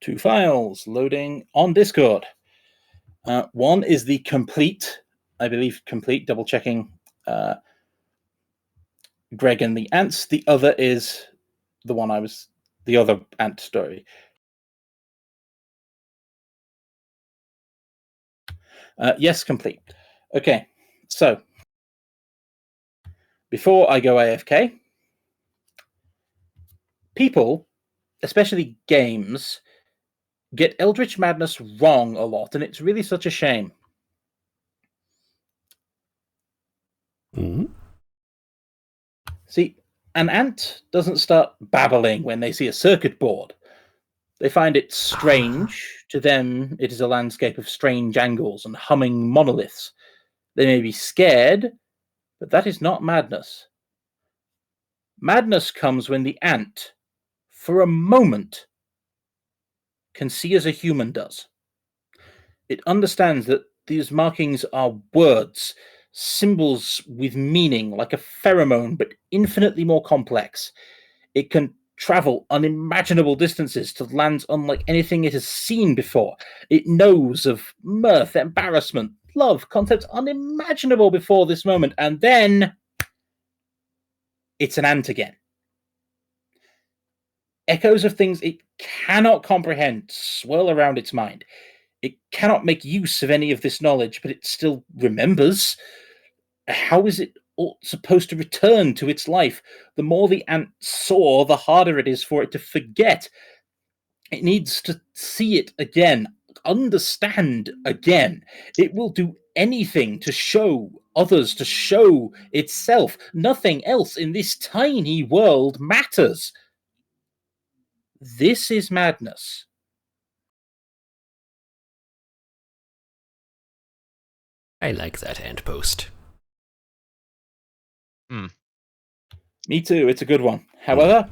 2 files loading on Discord. One is the complete, I believe, double checking Greg and the ants. The other is the other ant story. Yes, complete. Okay, so before I go AFK, people, especially games, get Eldritch Madness wrong a lot, and it's really such a shame. Mm-hmm. See, an ant doesn't start babbling when they see a circuit board. They find it strange. To them, it is a landscape of strange angles and humming monoliths. They may be scared, but that is not madness. Madness comes when the ant, for a moment, can see as a human does. It understands that these markings are words, symbols with meaning, like a pheromone, but infinitely more complex. It can travel unimaginable distances to lands unlike anything it has seen before. It knows of mirth, embarrassment, love, concepts unimaginable before this moment, and then it's an ant again. Echoes of things it cannot comprehend swirl around its mind. It cannot make use of any of this knowledge, but it still remembers. How is it supposed to return to its life? The more the ant saw, the harder it is for it to forget. It needs to see it again, understand again. It will do anything to show others, to show itself. Nothing else in this tiny world matters. This is madness. I like that ant post. Me too, it's a good one. However,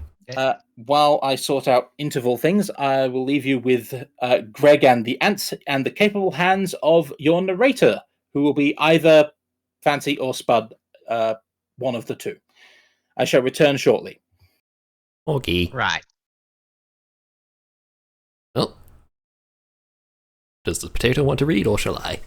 while I sort out interval things, I will leave you with Greg and the ants and the capable hands of your narrator, who will be either Fancy or Spud, one of the two. I shall return shortly. Okay. Right. Well, does the potato want to read, or shall I?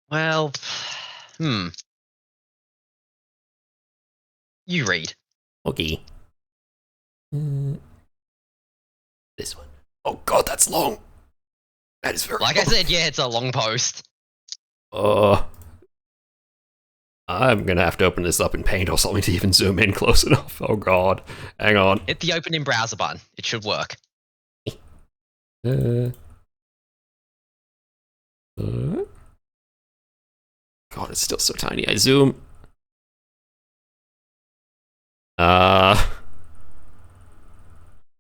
Well, You read. Okay. This one. Oh god, that's long. That is very Like long. I said, yeah, it's a long post. I'm gonna have to open this up in Paint or something to even zoom in close enough. Oh god. Hang on. Hit the open in browser button. It should work. God, it's still so tiny. I zoom.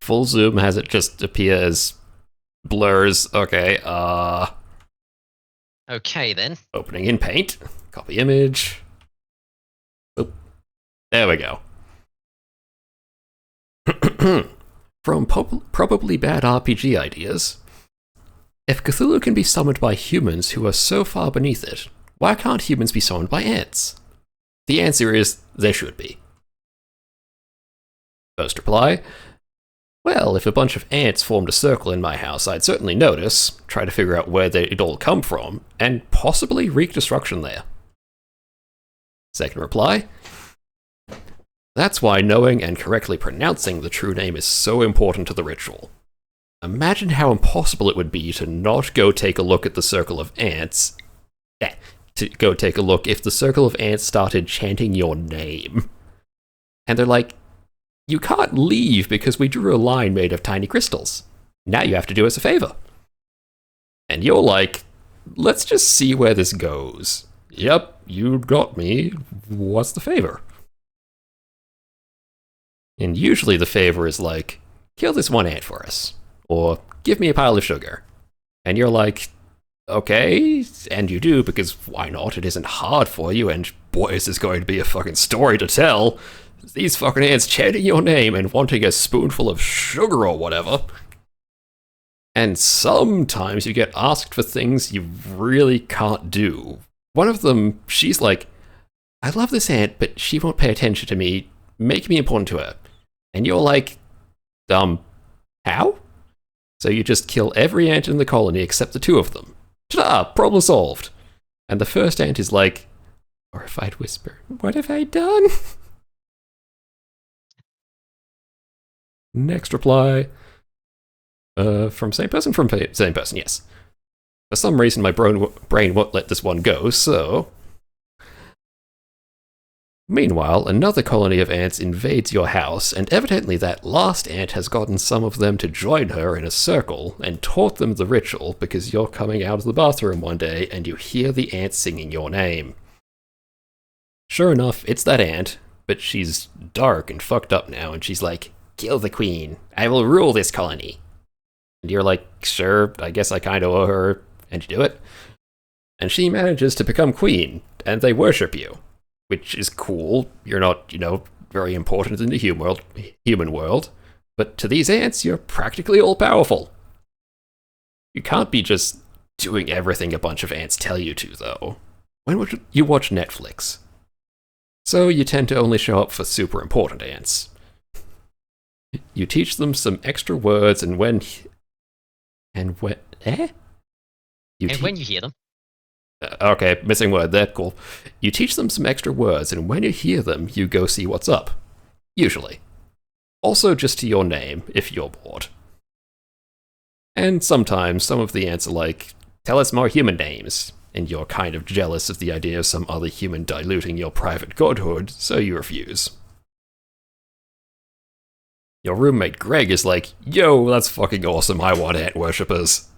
Full zoom has it just appear as blurs. Okay, Okay, then. opening in Paint. Copy image. Oop. There we go. From probably bad RPG ideas. If Cthulhu can be summoned by humans who are so far beneath it, why can't humans be summoned by ants? The answer is, they should be. First reply, well, if a bunch of ants formed a circle in my house, I'd certainly notice, try to figure out where they'd all come from, and possibly wreak destruction there. Second reply, that's why knowing and correctly pronouncing the true name is so important to the ritual. Imagine how impossible it would be to not go take a look at the circle of ants. To go take a look if the circle of ants started chanting your name. And they're like, you can't leave because we drew a line made of tiny crystals. Now you have to do us a favor. And you're like, let's just see where this goes. Yep, you got me. What's the favor? And usually the favor is like, kill this one ant for us. Or give me a pile of sugar. And you're like, okay, and you do, because why not? It isn't hard for you, and boy, is this going to be a fucking story to tell. These fucking ants chanting your name and wanting a spoonful of sugar or whatever. And sometimes you get asked for things you really can't do. One of them, she's like, I love this ant, but she won't pay attention to me. Make me important to her. And you're like, how? So you just kill every ant in the colony except the two of them. Ta-da! Problem solved. And the first ant is like, horrified whisper, what have I done? Next reply. From same person? From same person, yes. For some reason, my brain won't let this one go, so... Meanwhile, another colony of ants invades your house, and evidently that last ant has gotten some of them to join her in a circle and taught them the ritual because you're coming out of the bathroom one day and you hear the ant singing your name. Sure enough, it's that ant, but she's dark and fucked up now, and she's like, kill the queen. I will rule this colony. And you're like, sure, I guess I kind of owe her, and you do it. And she manages to become queen, and they worship you. Which is cool. You're not, very important in the human world. But to these ants, you're practically all-powerful. You can't be just doing everything a bunch of ants tell you to, though. When would you watch Netflix? So you tend to only show up for super important ants. You teach them some extra words, and when you hear them. Okay, missing word there, cool. You teach them some extra words, and when you hear them, you go see what's up. Usually. Also just to your name, if you're bored. And sometimes some of the ants are like, tell us more human names, and you're kind of jealous of the idea of some other human diluting your private godhood, so you refuse. Your roommate Greg is like, yo, that's fucking awesome, I want ant worshippers.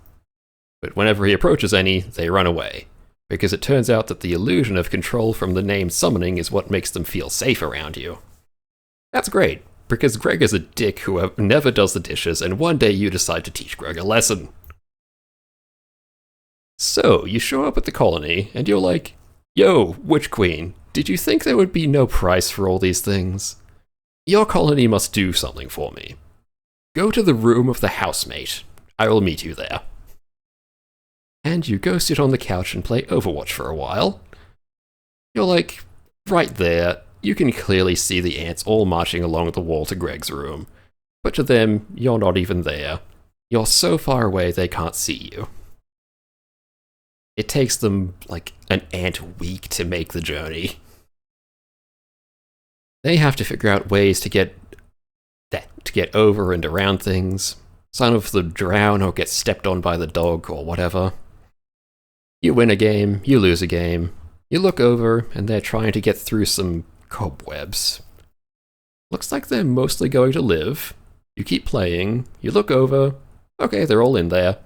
But whenever he approaches any, they run away. Because it turns out that the illusion of control from the name summoning is what makes them feel safe around you. That's great, because Greg is a dick who never does the dishes, and one day you decide to teach Greg a lesson. So, you show up at the colony, and you're like, yo, Witch Queen, did you think there would be no price for all these things? Your colony must do something for me. Go to the room of the housemate. I will meet you there. And you go sit on the couch and play Overwatch for a while. You're like, right there, you can clearly see the ants all marching along the wall to Greg's room. But to them, you're not even there. You're so far away they can't see you. It takes them, like, an ant week to make the journey. They have to figure out ways to get over and around things. Some of them drown or get stepped on by the dog or whatever. You win a game, you lose a game. You look over, and they're trying to get through some cobwebs. Looks like they're mostly going to live. You keep playing, you look over, okay, they're all in there.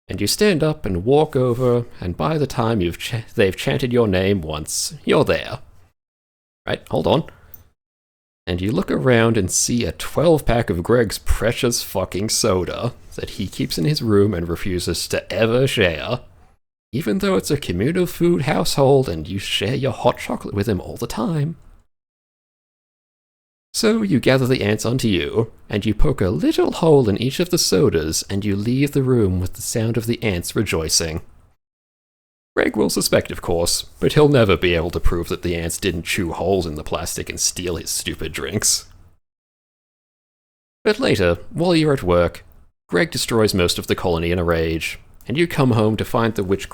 And you stand up and walk over, and by the time they've chanted your name once, you're there. Right, hold on. And you look around and see a 12-pack of Greg's precious fucking soda that he keeps in his room and refuses to ever share. Even though it's a communal food household and you share your hot chocolate with him all the time. So you gather the ants onto you, and you poke a little hole in each of the sodas, and you leave the room with the sound of the ants rejoicing. Greg will suspect, of course, but he'll never be able to prove that the ants didn't chew holes in the plastic and steal his stupid drinks. But later, while you're at work, Greg destroys most of the colony in a rage, and you come home to find the witch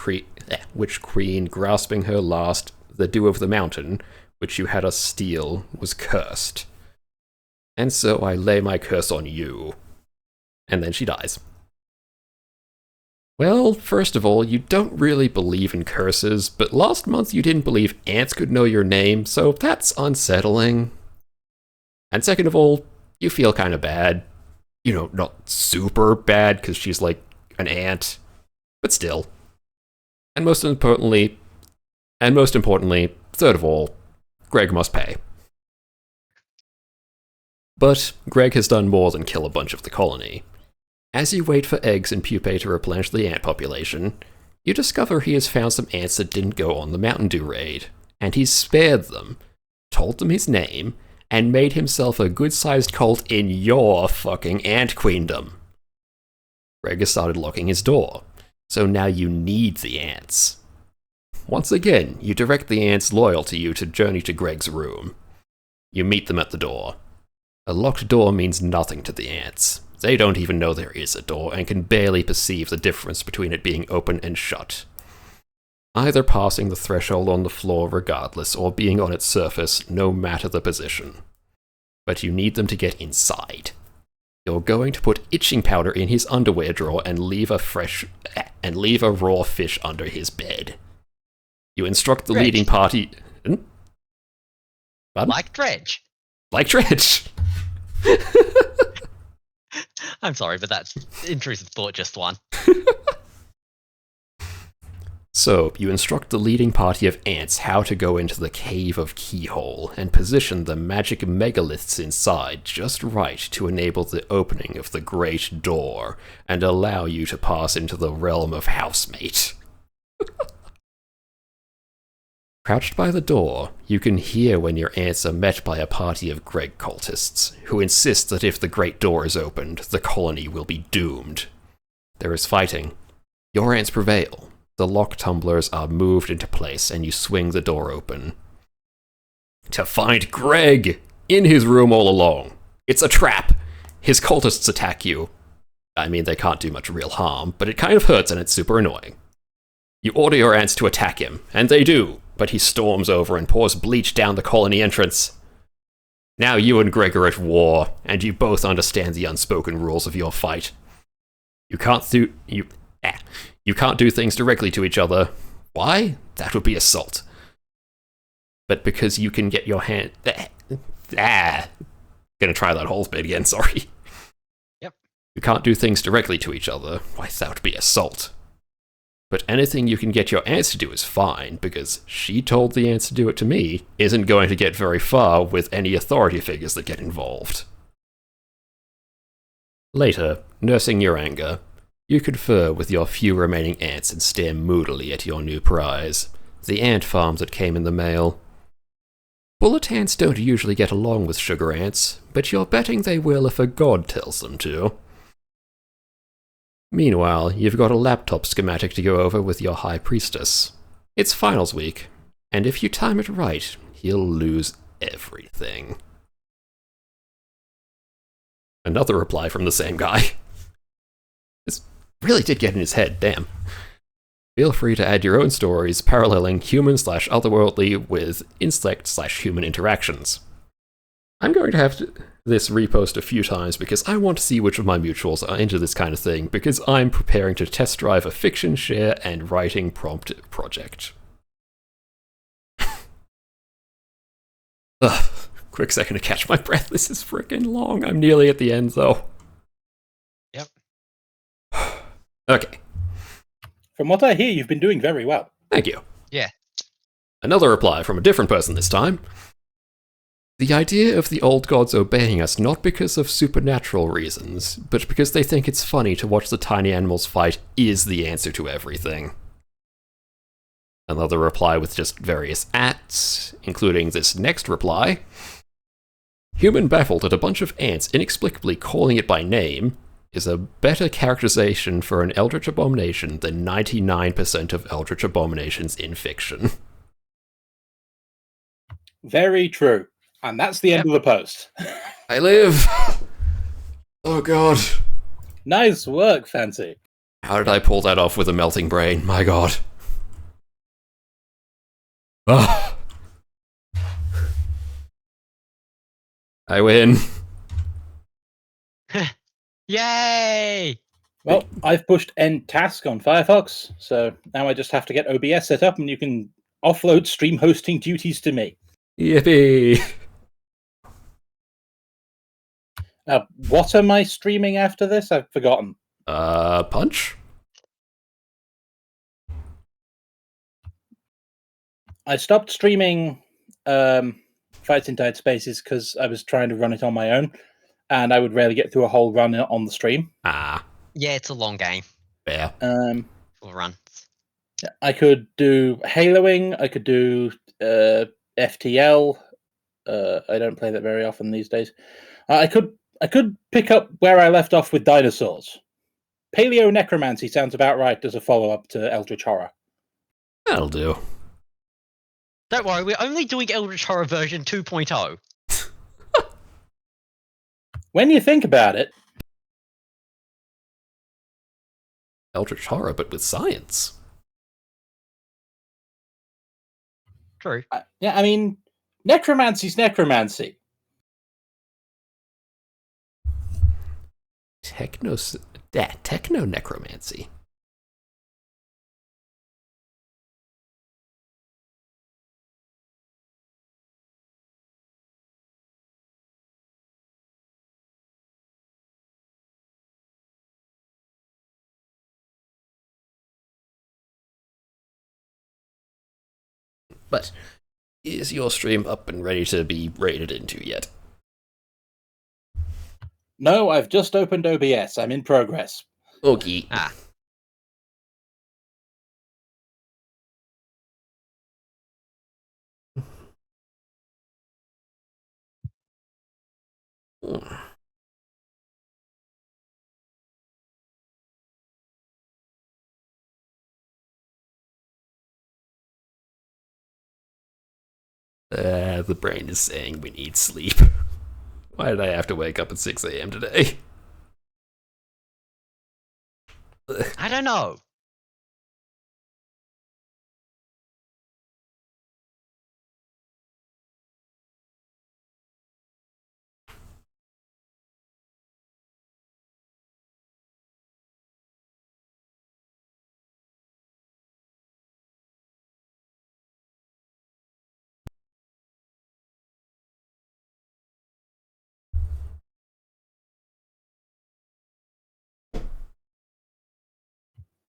queen grasping her last, the dew of the mountain, which you had us steal, was cursed. And so I lay my curse on you. And then she dies. Well, first of all, you don't really believe in curses, but last month you didn't believe ants could know your name, so that's unsettling. And second of all, you feel kind of bad. Not super bad, because she's like an ant. But still. And most importantly, third of all, Greg must pay. But Greg has done more than kill a bunch of the colony. As you wait for eggs and pupae to replenish the ant population, you discover he has found some ants that didn't go on the Mountain Dew raid, and he's spared them, told them his name, and made himself a good-sized cult in your fucking ant queendom. Greg has started locking his door, so now you need the ants. Once again, you direct the ants loyal to you to journey to Greg's room. You meet them at the door. A locked door means nothing to the ants. They don't even know there is a door and can barely perceive the difference between it being open and shut. Either passing the threshold on the floor regardless, or being on its surface, no matter the position. But you need them to get inside. You're going to put itching powder in his underwear drawer and leave a raw fish under his bed. You instruct the Dredge. leading party... Pardon? Like Dredge. Like Dredge! I'm sorry, but that's intrusive thought just one. So, you instruct the leading party of ants how to go into the Cave of Keyhole and position the magic megaliths inside just right to enable the opening of the Great Door and allow you to pass into the realm of Housemate. Crouched by the door, you can hear when your ants are met by a party of Greg cultists, who insist that if the Great Door is opened, the colony will be doomed. There is fighting. Your ants prevail. The lock tumblers are moved into place and you swing the door open. To find Greg! In his room all along. It's a trap! His cultists attack you. I mean, they can't do much real harm, but it kind of hurts and it's super annoying. You order your ants to attack him, and they do, but he storms over and pours bleach down the colony entrance. Now you and Greg are at war, and you both understand the unspoken rules of your fight. You can't do things directly to each other. Why? That would be assault. But because you can get your hand... Gonna try that whole bit again, sorry. Yep. You can't do things directly to each other. Why, that would be assault. But anything you can get your ants to do is fine, because she told the ants to do it to me isn't going to get very far with any authority figures that get involved. Later, nursing your anger, you confer with your few remaining ants and stare moodily at your new prize, the ant farm that came in the mail. Bullet ants don't usually get along with sugar ants, but you're betting they will if a god tells them to. Meanwhile, you've got a laptop schematic to go over with your High Priestess. It's finals week, and if you time it right, he'll lose everything. Another reply from the same guy. This really did get in his head, damn. Feel free to add your own stories paralleling human/otherworldly with insect/human interactions. I'm going to have this repost a few times because I want to see which of my mutuals are into this kind of thing, because I'm preparing to test drive a fiction share and writing prompt project. Ugh, quick second to catch my breath. This is freaking long. I'm nearly at the end, though. Yep. Okay. From what I hear, you've been doing very well. Thank you. Yeah. Another reply from a different person this time. The idea of the old gods obeying us not because of supernatural reasons, but because they think it's funny to watch the tiny animals fight is the answer to everything. Another reply with just various ats, including this next reply. Human baffled at a bunch of ants inexplicably calling it by name is a better characterization for an eldritch abomination than 99% of eldritch abominations in fiction. Very true. And that's the end of the post. I live! Oh god. Nice work, Fancy. How did I pull that off with a melting brain? My god. Ah. I win. Yay! Well, I've pushed end task on Firefox, so now I just have to get OBS set up and you can offload stream hosting duties to me. Yippee! What am I streaming after this? I've forgotten. Punch? I stopped streaming Fights in Tight Spaces because I was trying to run it on my own, and I would rarely get through a whole run on the stream. Ah. Yeah, it's a long game. Fair. Full run. I could do Haloing, I could do FTL. I don't play that very often these days. I could pick up where I left off with dinosaurs. Paleo Necromancy sounds about right as a follow-up to Eldritch Horror. That'll do. Don't worry, we're only doing Eldritch Horror version 2.0. When you think about it, Eldritch Horror, but with science. True. yeah, I mean, necromancy's necromancy. Techno necromancy. But is your stream up and ready to be raided into yet? No, I've just opened OBS. I'm in progress. Okay. Ah. The brain is saying we need sleep. Why did I have to wake up at 6 a.m. today? I don't know.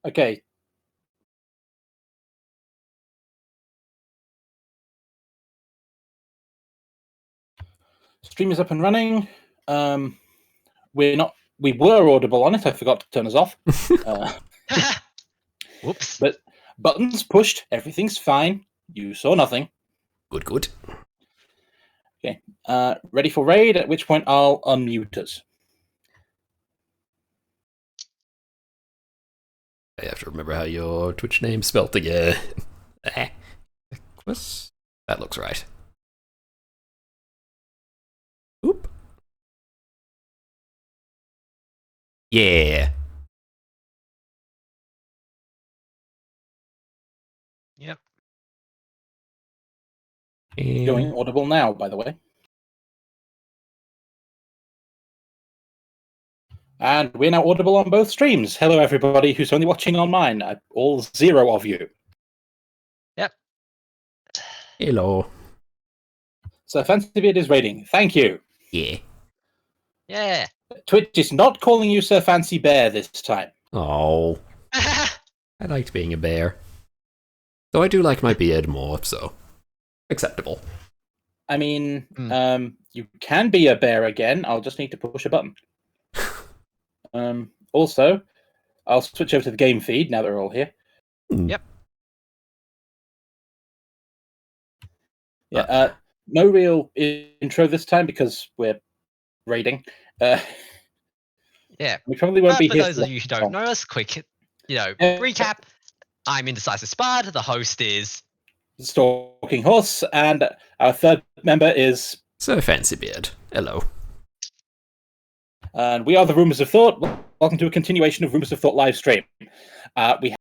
Okay. Stream is up and running. We were audible on it. I forgot to turn us off. Whoops. But buttons pushed. Everything's fine. You saw nothing. Good. Okay. Ready for raid, at which point I'll unmute us. I have to remember how your Twitch name's spelt again. That looks right. Oop. Yeah. Yep. Going audible now, by the way. And we're now audible on both streams. Hello, everybody who's only watching on mine. All 0 of you. Yep. Hello. So FancyBeard is raiding. Thank you. Yeah. Yeah. Twitch is not calling you Sir Fancy Bear this time. Oh. I liked being a bear. Though I do like my beard more, so acceptable. I mean, you can be a bear again. I'll just need to push a button. Also, I'll switch over to the game feed now that we're all here. Yep. Yeah. No real intro this time because we're raiding. Yeah. We probably won't But be for here. those of you who don't know us, quick, recap. I'm Indecisive Spard. The host is Stalking Horse, and our third member is Sir FancyBeard. Hello. And we are the Rumours of Thought. Welcome to a continuation of Rumours of Thought live stream. We